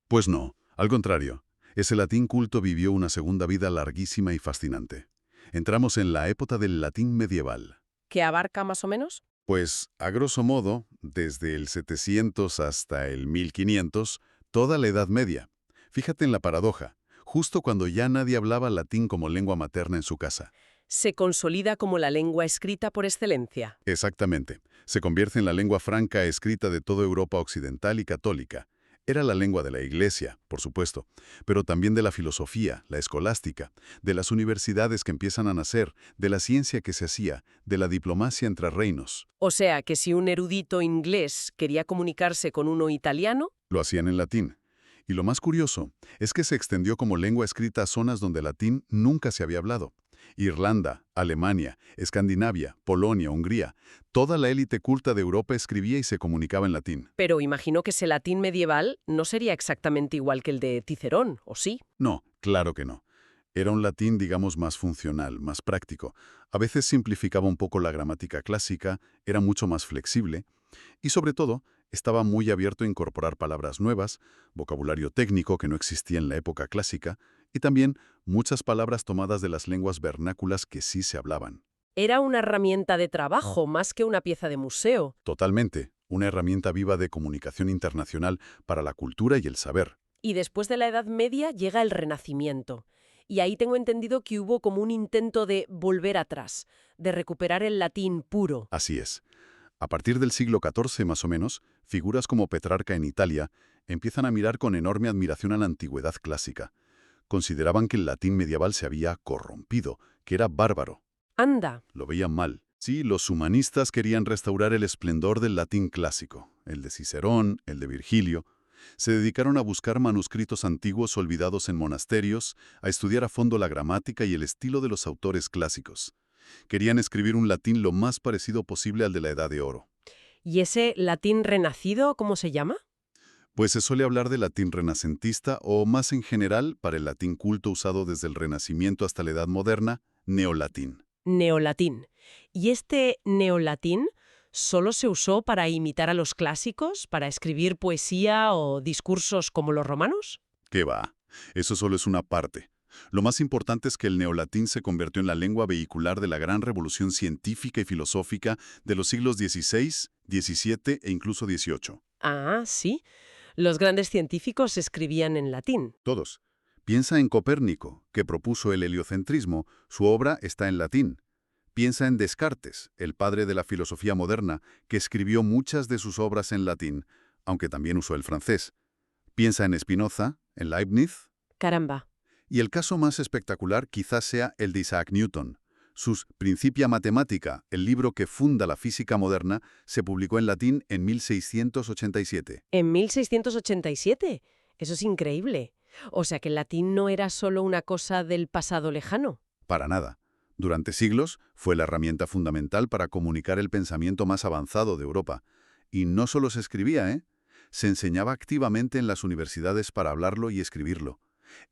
Pues no, al contrario. Ese latín culto vivió una segunda vida larguísima y fascinante. Entramos en la época del latín medieval. ¿Qué abarca más o menos? Pues, a grosso modo, desde el 700 hasta el 1500, toda la Edad Media. Fíjate en la paradoja, justo cuando ya nadie hablaba latín como lengua materna en su casa. Se consolida como la lengua escrita por excelencia. Exactamente. Se convierte en la lengua franca escrita de toda Europa occidental y católica. Era la lengua de la Iglesia, por supuesto, pero también de la filosofía, la escolástica, de las universidades que empiezan a nacer, de la ciencia que se hacía, de la diplomacia entre reinos. O sea, que si un erudito inglés quería comunicarse con uno italiano, Lo hacían en latín. Y lo más curioso es que se extendió como lengua escrita a zonas donde latín nunca se había hablado. Irlanda, Alemania, Escandinavia, Polonia, Hungría. Toda la élite culta de Europa escribía y se comunicaba en latín. pero imagino que ese latín medieval no sería exactamente igual que el de Cicerón, ¿o sí? No, claro que no. Era un latín, digamos, más funcional, más práctico. A veces simplificaba un poco la gramática clásica, era mucho más flexible y, sobre todo, estaba muy abierto a incorporar palabras nuevas, vocabulario técnico que no existía en la época clásica y también muchas palabras tomadas de las lenguas vernáculas que sí se hablaban. Era una herramienta de trabajo más que una pieza de museo. Totalmente, una herramienta viva de comunicación internacional para la cultura y el saber. Y después de la Edad Media llega el Renacimiento. Y ahí tengo entendido que hubo como un intento de volver atrás, de recuperar el latín puro. Así es. A partir del siglo XIV, más o menos, figuras como Petrarca en Italia empiezan a mirar con enorme admiración a la antigüedad clásica. Consideraban que el latín medieval se había corrompido, que era bárbaro. Anda, Lo veían mal. Sí, los humanistas querían restaurar el esplendor del latín clásico, el de Cicerón, el de Virgilio. Se dedicaron a buscar manuscritos antiguos olvidados en monasterios, a estudiar a fondo la gramática y el estilo de los autores clásicos. Querían escribir un latín lo más parecido posible al de la Edad de Oro. ¿y ese latín renacido cómo se llama? Pues se suele hablar de latín renacentista o, más en general, para el latín culto usado desde el Renacimiento hasta la Edad Moderna, neolatín. Neolatín. ¿Y este neolatín solo se usó para imitar a los clásicos, para escribir poesía o discursos como los romanos? ¿Qué va? Eso solo es una parte. Lo más importante es que el neolatín se convirtió en la lengua vehicular de la gran revolución científica y filosófica de los siglos XVI, XVII e incluso XVIII. Ah, sí. Los grandes científicos escribían en latín. Todos. Piensa en Copérnico, que propuso el heliocentrismo. Su obra está en latín. Piensa en Descartes, el padre de la filosofía moderna, que escribió muchas de sus obras en latín, aunque también usó el francés. Piensa en Spinoza, en Leibniz. Caramba. Y el caso más espectacular quizás sea el de Isaac Newton. Sus Principia Mathematica, el libro que funda la física moderna, se publicó en latín en 1687. ¿En 1687? Eso es increíble. O sea que el latín no era solo una cosa del pasado lejano. Para nada. Durante siglos fue la herramienta fundamental para comunicar el pensamiento más avanzado de Europa. Y no solo se escribía, ¿eh? Se enseñaba activamente en las universidades para hablarlo y escribirlo.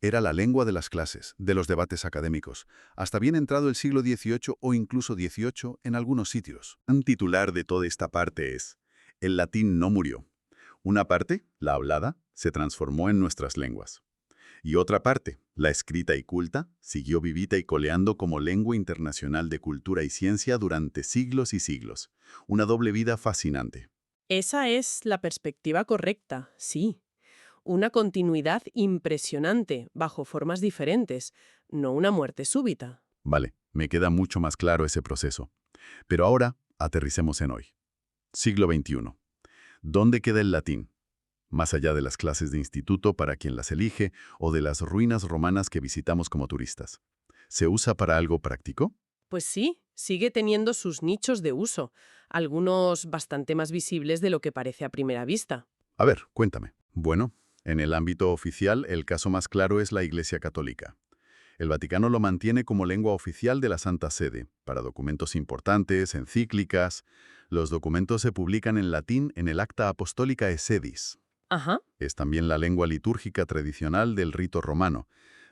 Era la lengua de las clases, de los debates académicos, hasta bien entrado el siglo XVIII o incluso XVIII en algunos sitios. Un titular de toda esta parte es: el latín no murió. Una parte, la hablada, se transformó en nuestras lenguas. Y otra parte, la escrita y culta, siguió vivita y coleando como lengua internacional de cultura y ciencia durante siglos y siglos. Una doble vida fascinante. Esa es la perspectiva correcta, sí. Una continuidad impresionante, bajo formas diferentes, no una muerte súbita. Vale, me queda mucho más claro ese proceso. Pero ahora, aterricemos en hoy. Siglo XXI. ¿Dónde queda el latín? Más allá de las clases de instituto para quien las elige o de las ruinas romanas que visitamos como turistas. ¿Se usa para algo práctico? Pues sí, sigue teniendo sus nichos de uso, algunos bastante más visibles de lo que parece a primera vista. A ver, cuéntame. Bueno, en el ámbito oficial, el caso más claro es la Iglesia Católica. El Vaticano lo mantiene como lengua oficial de la Santa Sede, para documentos importantes, encíclicas. Los documentos se publican en latín en el Acta Apostólica Esedis. Ajá. Es también la lengua litúrgica tradicional del rito romano,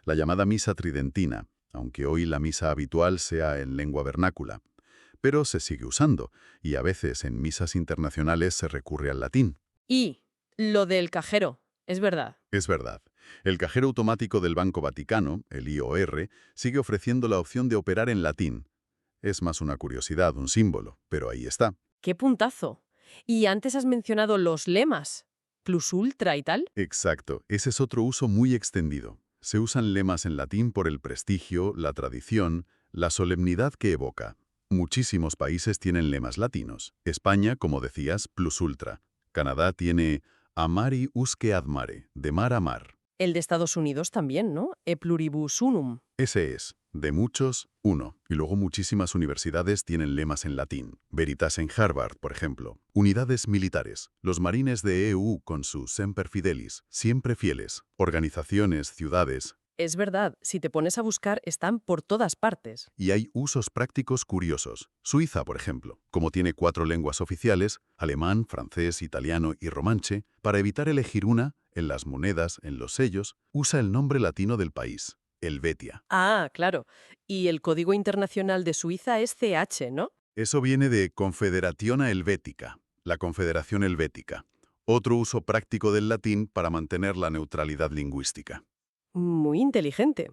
la llamada Misa Tridentina, aunque hoy la misa habitual sea en lengua vernácula. Pero se sigue usando, y a veces en misas internacionales se recurre al latín. Y lo del cajero, es verdad. Es verdad. El cajero automático del Banco Vaticano, el IOR, sigue ofreciendo la opción de operar en latín. Es más una curiosidad, un símbolo, pero ahí está. ¡Qué puntazo! Y antes has mencionado los lemas, plus ultra y tal. Exacto, ese es otro uso muy extendido. Se usan lemas en latín por el prestigio, la tradición, la solemnidad que evoca. Muchísimos países tienen lemas latinos. España, como decías, plus ultra. Canadá tiene amari usque ad mare, de mar a mar. El de Estados Unidos también, ¿no? E pluribus unum. Ese es, de muchos, uno. Y luego muchísimas universidades tienen lemas en latín. Veritas en Harvard, por ejemplo. Unidades militares. Los marines de EU con su Semper Fidelis, siempre fieles. Organizaciones, ciudades. Es verdad, si te pones a buscar, están por todas partes. Y hay usos prácticos curiosos. Suiza, por ejemplo, como tiene 4 lenguas oficiales, alemán, francés, italiano y romanche, para evitar elegir una, en las monedas, en los sellos, usa el nombre latino del país, Helvetia. Ah, claro. Y el código internacional de Suiza es CH, ¿no? Eso viene de Confederationa Helvética, la Confederación Helvética, otro uso práctico del latín para mantener la neutralidad lingüística. Muy inteligente.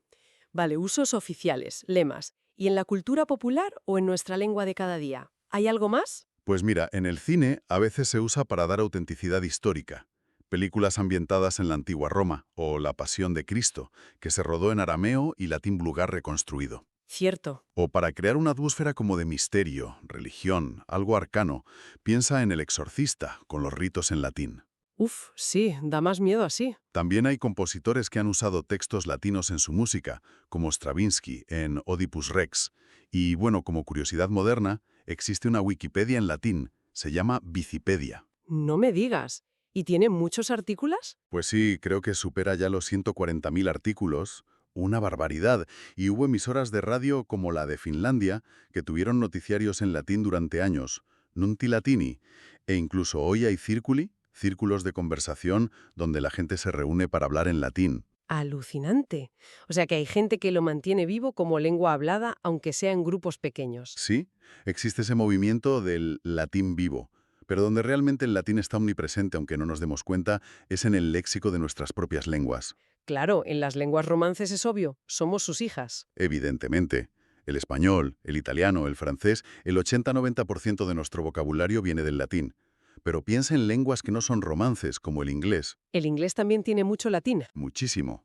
Vale, usos oficiales, lemas. ¿Y en la cultura popular o en nuestra lengua de cada día? ¿Hay algo más? Pues mira, en el cine a veces se usa para dar autenticidad histórica. Películas ambientadas en la antigua Roma, o La Pasión de Cristo, que se rodó en arameo y latín vulgar reconstruido. Cierto. O para crear una atmósfera como de misterio, religión, algo arcano, piensa en El Exorcista, con los ritos en latín. Uf, sí, da más miedo así. También hay compositores que han usado textos latinos en su música, como Stravinsky en Oedipus Rex. Y bueno, como curiosidad moderna, existe una Wikipedia en latín, se llama Bicipedia. No me digas. ¿Y tiene muchos artículos? Pues sí, creo que supera ya los 140.000 artículos, una barbaridad, y hubo emisoras de radio como la de Finlandia, que tuvieron noticiarios en latín durante años, Nunti Latini, e incluso hoy hay círculos de conversación donde la gente se reúne para hablar en latín. Alucinante. O sea que hay gente que lo mantiene vivo como lengua hablada, aunque sea en grupos pequeños. Sí, existe ese movimiento del latín vivo, pero donde realmente el latín está omnipresente, aunque no nos demos cuenta, es en el léxico de nuestras propias lenguas. Claro, en las lenguas romances es obvio, somos sus hijas. Evidentemente. El español, el italiano, el francés, el 80-90% de nuestro vocabulario viene del latín. Pero piensa en lenguas que no son romances, como el inglés. El inglés también tiene mucho latín. Muchísimo.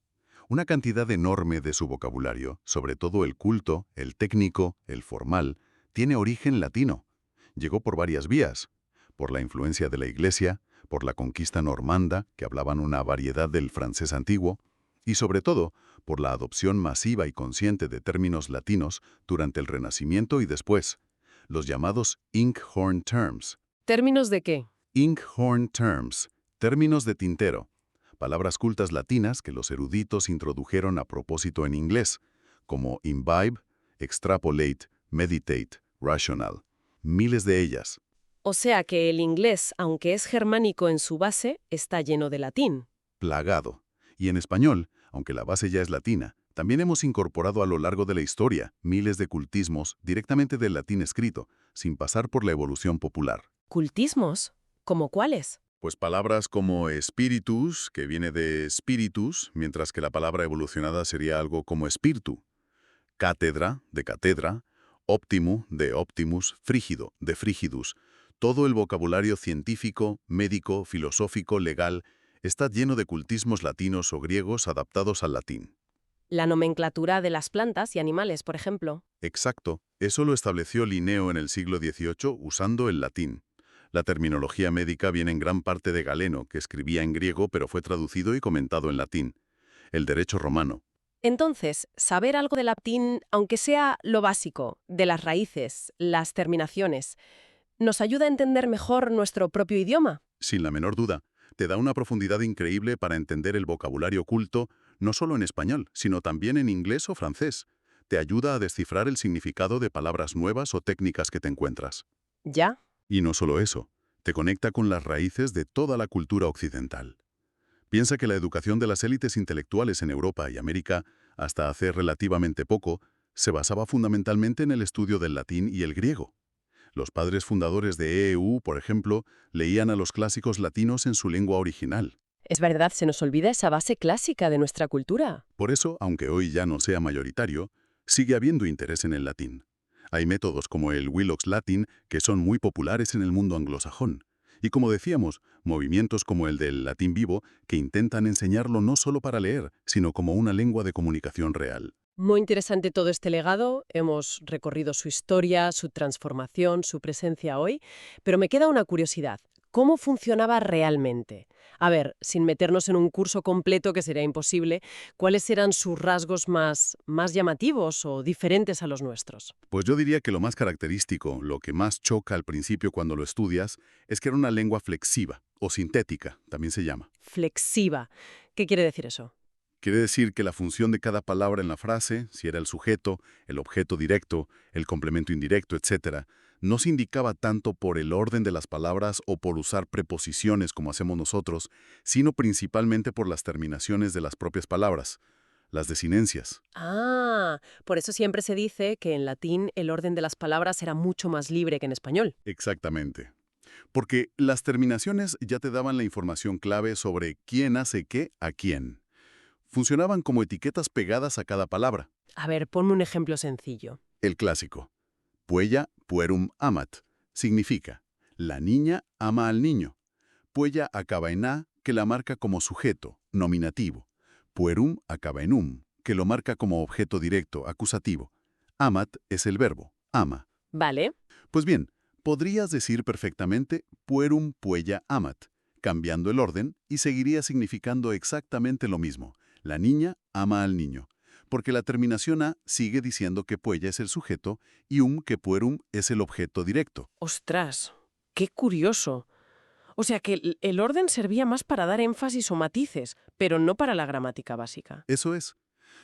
Una cantidad enorme de su vocabulario, sobre todo el culto, el técnico, el formal, tiene origen latino. Llegó por varias vías. Por la influencia de la Iglesia, por la conquista normanda, que hablaban una variedad del francés antiguo, y sobre todo por la adopción masiva y consciente de términos latinos durante el Renacimiento y después, los llamados Inkhorn Terms. ¿Términos de qué? Inkhorn Terms, términos de tintero, palabras cultas latinas que los eruditos introdujeron a propósito en inglés, como imbibe, extrapolate, meditate, rational. Miles de ellas. O sea que el inglés, aunque es germánico en su base, está lleno de latín. Plagado. Y en español, aunque la base ya es latina, también hemos incorporado a lo largo de la historia miles de cultismos directamente del latín escrito, sin pasar por la evolución popular. ¿Cultismos? ¿Cómo cuáles? Pues palabras como spiritus, que viene de spiritus, mientras que la palabra evolucionada sería algo como espíritu. Cátedra, de catedra. Optimu, de optimus. Frígido, de frigidus. Todo el vocabulario científico, médico, filosófico, legal, está lleno de cultismos latinos o griegos adaptados al latín. La nomenclatura de las plantas y animales, por ejemplo. Exacto, eso lo estableció Linneo en el siglo XVIII usando el latín. La terminología médica viene en gran parte de Galeno, que escribía en griego pero fue traducido y comentado en latín. El derecho romano. Entonces, saber algo de latín, aunque sea lo básico, de las raíces, las terminaciones, ¿nos ayuda a entender mejor nuestro propio idioma? Sin la menor duda, te da una profundidad increíble para entender el vocabulario culto, no solo en español, sino también en inglés o francés. Te ayuda a descifrar el significado de palabras nuevas o técnicas que te encuentras. ¿Ya? Y no solo eso, te conecta con las raíces de toda la cultura occidental. Piensa que la educación de las élites intelectuales en Europa y América, hasta hace relativamente poco, se basaba fundamentalmente en el estudio del latín y el griego. Los padres fundadores de EEU, por ejemplo, leían a los clásicos latinos en su lengua original. Es verdad, se nos olvida esa base clásica de nuestra cultura. Por eso, aunque hoy ya no sea mayoritario, sigue habiendo interés en el latín. Hay métodos como el Willox Latin que son muy populares en el mundo anglosajón. Y como decíamos, movimientos como el del latín vivo que intentan enseñarlo no solo para leer, sino como una lengua de comunicación real. Muy interesante todo este legado. Hemos recorrido su historia, su transformación, su presencia hoy. Pero me queda una curiosidad. ¿Cómo funcionaba realmente? A ver, sin meternos en un curso completo, que sería imposible, ¿cuáles eran sus rasgos más llamativos o diferentes a los nuestros? Pues yo diría que lo más característico, lo que más choca al principio cuando lo estudias, es que era una lengua flexiva, o sintética, también se llama. Flexiva. ¿Qué quiere decir eso? Quiere decir que la función de cada palabra en la frase, si era el sujeto, el objeto directo, el complemento indirecto, etc., no se indicaba tanto por el orden de las palabras o por usar preposiciones como hacemos nosotros, sino principalmente por las terminaciones de las propias palabras, las desinencias. Ah, por eso siempre se dice que en latín el orden de las palabras era mucho más libre que en español. Exactamente. Porque las terminaciones ya te daban la información clave sobre quién hace qué a quién. Funcionaban como etiquetas pegadas a cada palabra. A ver, ponme un ejemplo sencillo. El clásico. Puella puerum amat. Significa, la niña ama al niño. Puella acaba en a, que la marca como sujeto, nominativo. Puerum acaba en que lo marca como objeto directo, acusativo. Amat es el verbo, ama. Vale. Pues bien, podrías decir perfectamente puerum puella amat, cambiando el orden y seguiría significando exactamente lo mismo. La niña ama al niño, porque la terminación a sigue diciendo que puella es el sujeto y que puerum es el objeto directo. Ostras, qué curioso. O sea que el orden servía más para dar énfasis o matices, pero no para la gramática básica. Eso es.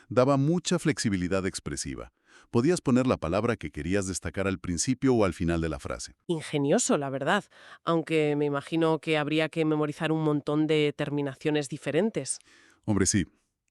Daba mucha flexibilidad expresiva. Podías poner la palabra que querías destacar al principio o al final de la frase. Ingenioso, la verdad, aunque me imagino que habría que memorizar un montón de terminaciones diferentes. Hombre, sí.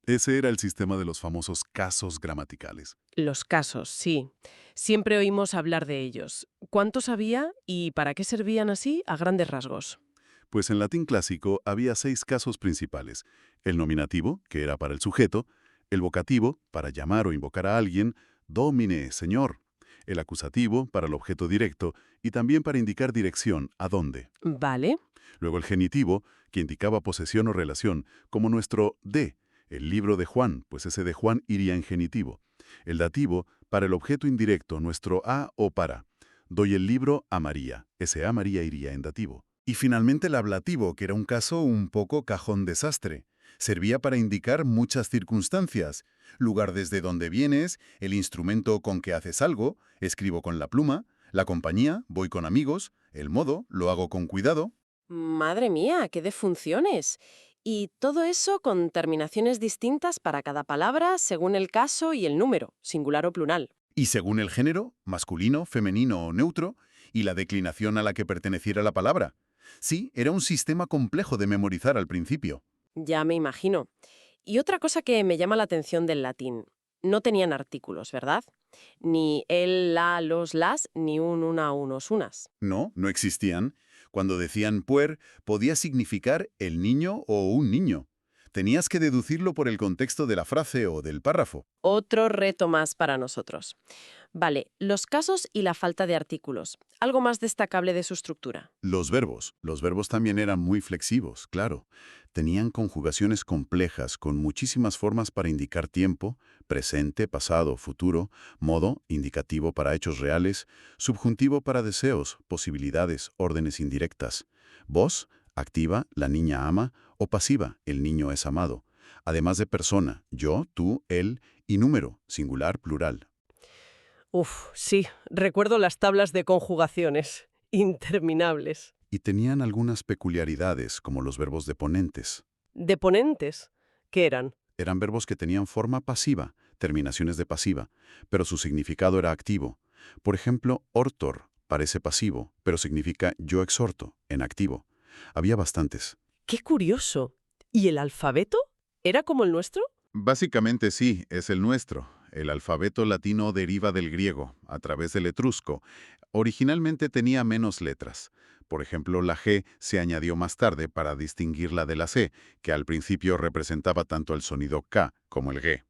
Ese era el sistema de los famosos casos gramaticales. Los casos, sí. Siempre oímos hablar de ellos. ¿Cuántos había y para qué servían así a grandes rasgos? Pues en latín clásico había 6 casos principales. El nominativo, que era para el sujeto, el vocativo, para llamar o invocar a alguien, domine, señor, el acusativo, para el objeto directo, y también para indicar dirección, a dónde. Vale. Luego el genitivo, que indicaba posesión o relación, como nuestro de, el libro de Juan, pues ese de Juan iría en genitivo. El dativo, para el objeto indirecto, nuestro a o para. Doy el libro a María, ese a María iría en dativo. Y finalmente el ablativo, que era un caso un poco cajón desastre. Servía para indicar muchas circunstancias. Lugar desde donde vienes, el instrumento con que haces algo, escribo con la pluma, la compañía, voy con amigos, el modo, lo hago con cuidado. Madre mía, qué de funciones. Y todo eso con terminaciones distintas para cada palabra según el caso y el número, singular o plural. Y según el género, masculino, femenino o neutro, y la declinación a la que perteneciera la palabra. Sí, era un sistema complejo de memorizar al principio. Ya me imagino. Y otra cosa que me llama la atención del latín. No tenían artículos, ¿verdad? Ni el, la, los, las, ni un, una, unos, unas. No, no existían. Cuando decían puer, podía significar el niño o un niño. Tenías que deducirlo por el contexto de la frase o del párrafo. Otro reto más para nosotros. Vale, los casos y la falta de artículos. Algo más destacable de su estructura. Los verbos. Los verbos también eran muy flexivos, claro. Tenían conjugaciones complejas con muchísimas formas para indicar tiempo, presente, pasado, futuro, modo, indicativo para hechos reales, subjuntivo para deseos, posibilidades, órdenes indirectas. Voz, activa, la niña ama, o pasiva, el niño es amado. Además de persona, yo, tú, él, y número, singular, plural. Uf, sí, recuerdo las tablas de conjugaciones. Interminables. Y tenían algunas peculiaridades, como los verbos deponentes. ¿Deponentes? ¿Qué eran? Eran verbos que tenían forma pasiva, terminaciones de pasiva, pero su significado era activo. Por ejemplo, ortor parece pasivo, pero significa yo exhorto, en activo. Había bastantes. ¡Qué curioso! ¿Y el alfabeto? ¿Era como el nuestro? Básicamente sí, es el nuestro. El alfabeto latino deriva del griego, a través del etrusco. Originalmente tenía menos letras. Por ejemplo, la G se añadió más tarde para distinguirla de la C, que al principio representaba tanto el sonido K como el G.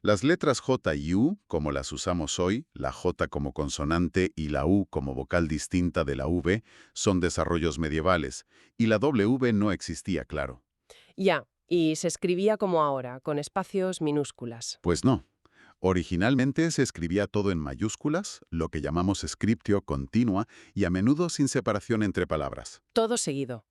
Las letras J y U, como las usamos hoy, la J como consonante y la U como vocal distinta de la V, son desarrollos medievales, y la W no existía, claro. Ya, y se escribía como ahora, con espacios minúsculas. Pues no. Originalmente se escribía todo en mayúsculas, lo que llamamos scriptio continua, y a menudo sin separación entre palabras. Todo seguido.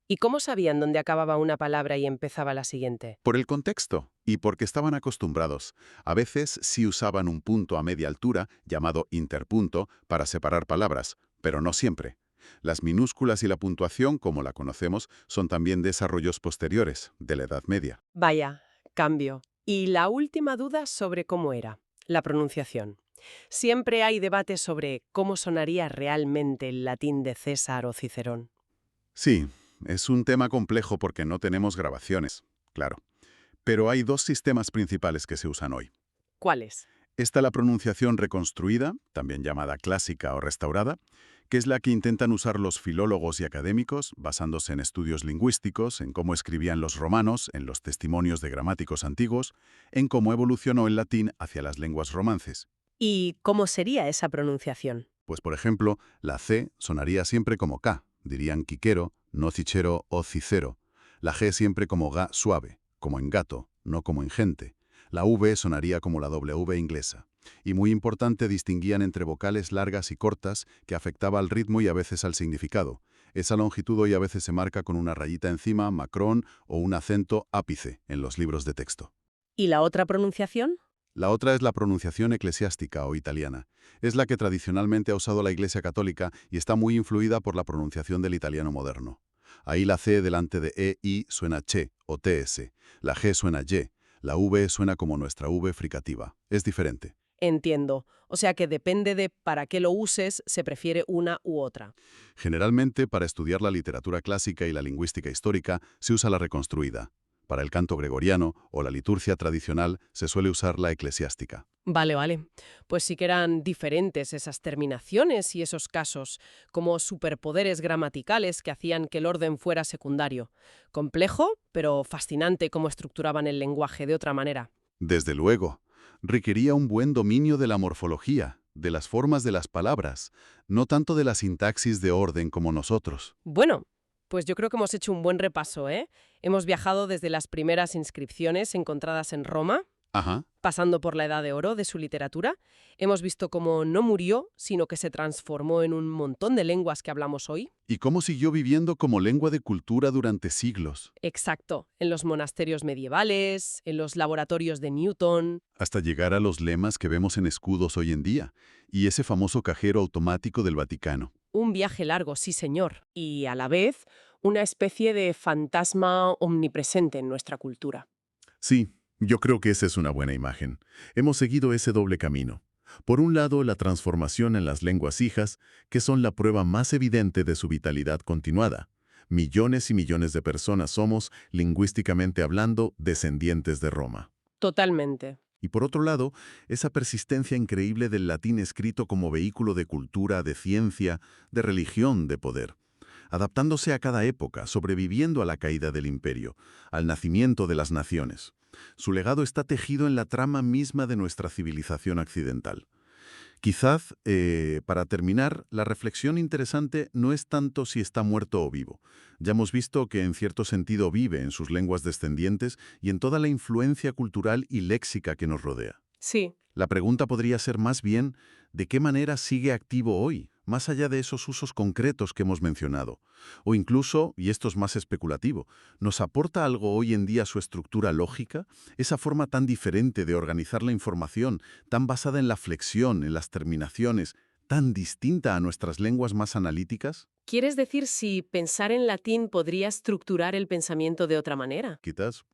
¿Y cómo sabían dónde acababa una palabra y empezaba la siguiente? Por el contexto, y porque estaban acostumbrados. A veces sí usaban un punto a media altura, llamado interpunto, para separar palabras, pero no siempre. Las minúsculas y la puntuación, como la conocemos, son también desarrollos posteriores, de la Edad Media. Vaya, cambio. Y la última duda sobre cómo era, la pronunciación. Siempre hay debates sobre cómo sonaría realmente el latín de César o Cicerón. Sí, es un tema complejo porque no tenemos grabaciones, claro. Pero hay dos sistemas principales que se usan hoy. ¿Cuáles? Está la pronunciación reconstruida, también llamada clásica o restaurada, que es la que intentan usar los filólogos y académicos, basándose en estudios lingüísticos, en cómo escribían los romanos, en los testimonios de gramáticos antiguos, en cómo evolucionó el latín hacia las lenguas romances. ¿Y cómo sería esa pronunciación? Pues, por ejemplo, la C sonaría siempre como K, dirían quiquero, no cichero o cicero. La G siempre como ga suave, como en gato, no como en gente. La V sonaría como la W inglesa. Y muy importante, distinguían entre vocales largas y cortas, que afectaba al ritmo y a veces al significado. Esa longitud hoy a veces se marca con una rayita encima, macrón, o un acento ápice en los libros de texto. ¿Y la otra pronunciación? La otra es la pronunciación eclesiástica o italiana. Es la que tradicionalmente ha usado la Iglesia Católica y está muy influida por la pronunciación del italiano moderno. Ahí la C delante de E, I suena che o TS, la G suena ye, la V suena como nuestra V fricativa. Es diferente. Entiendo. O sea que depende de para qué lo uses, se prefiere una u otra. Generalmente, para estudiar la literatura clásica y la lingüística histórica, se usa la reconstruida. Para el canto gregoriano o la liturgia tradicional se suele usar la eclesiástica. Vale. Pues sí que eran diferentes esas terminaciones y esos casos, como superpoderes gramaticales que hacían que el orden fuera secundario. Complejo, pero fascinante cómo estructuraban el lenguaje de otra manera. Desde luego, requería un buen dominio de la morfología, de las formas de las palabras, no tanto de la sintaxis de orden como nosotros. Bueno, pues yo creo que hemos hecho un buen repaso, ¿eh? Hemos viajado desde las primeras inscripciones encontradas en Roma, Ajá. pasando por la Edad de Oro de su literatura. Hemos visto cómo no murió, sino que se transformó en un montón de lenguas que hablamos hoy. ¿Y cómo siguió viviendo como lengua de cultura durante siglos? Exacto, en los monasterios medievales, en los laboratorios de Newton. Hasta llegar a los lemas que vemos en escudos hoy en día, y ese famoso cajero automático del Vaticano. Un viaje largo, sí señor, y a la vez una especie de fantasma omnipresente en nuestra cultura. Sí, yo creo que esa es una buena imagen. Hemos seguido ese doble camino. Por un lado, la transformación en las lenguas hijas, que son la prueba más evidente de su vitalidad continuada. Millones y millones de personas somos, lingüísticamente hablando, descendientes de Roma. Totalmente. Y por otro lado, esa persistencia increíble del latín escrito como vehículo de cultura, de ciencia, de religión, de poder. Adaptándose a cada época, sobreviviendo a la caída del imperio, al nacimiento de las naciones. Su legado está tejido en la trama misma de nuestra civilización occidental. Quizás, para terminar, la reflexión interesante no es tanto si está muerto o vivo. Ya hemos visto que en cierto sentido vive en sus lenguas descendientes y en toda la influencia cultural y léxica que nos rodea. Sí. La pregunta podría ser más bien, ¿de qué manera sigue activo hoy, más allá de esos usos concretos que hemos mencionado? O incluso, y esto es más especulativo, ¿nos aporta algo hoy en día su estructura lógica? Esa forma tan diferente de organizar la información, tan basada en la flexión, en las terminaciones, tan distinta a nuestras lenguas más analíticas? ¿Quieres decir si pensar en latín podría estructurar el pensamiento de otra manera? Quizás.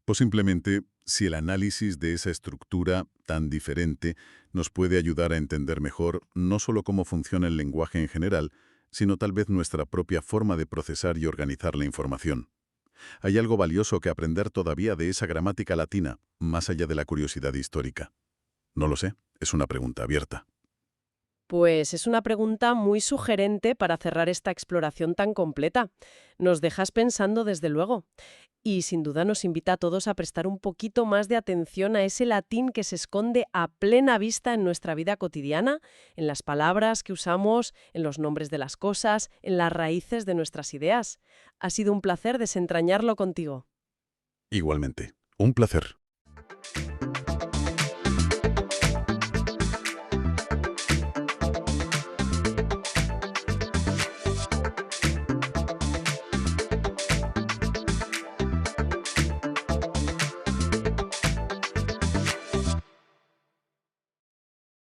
Pues simplemente, si el análisis de esa estructura tan diferente nos puede ayudar a entender mejor no solo cómo funciona el lenguaje en general, sino tal vez nuestra propia forma de procesar y organizar la información. ¿Hay algo valioso que aprender todavía de esa gramática latina, más allá de la curiosidad histórica? No lo sé, es una pregunta abierta. Pues es una pregunta muy sugerente para cerrar esta exploración tan completa. Nos dejas pensando desde luego. Y sin duda nos invita a todos a prestar un poquito más de atención a ese latín que se esconde a plena vista en nuestra vida cotidiana, en las palabras que usamos, en los nombres de las cosas, en las raíces de nuestras ideas. Ha sido un placer desentrañarlo contigo. Igualmente, un placer.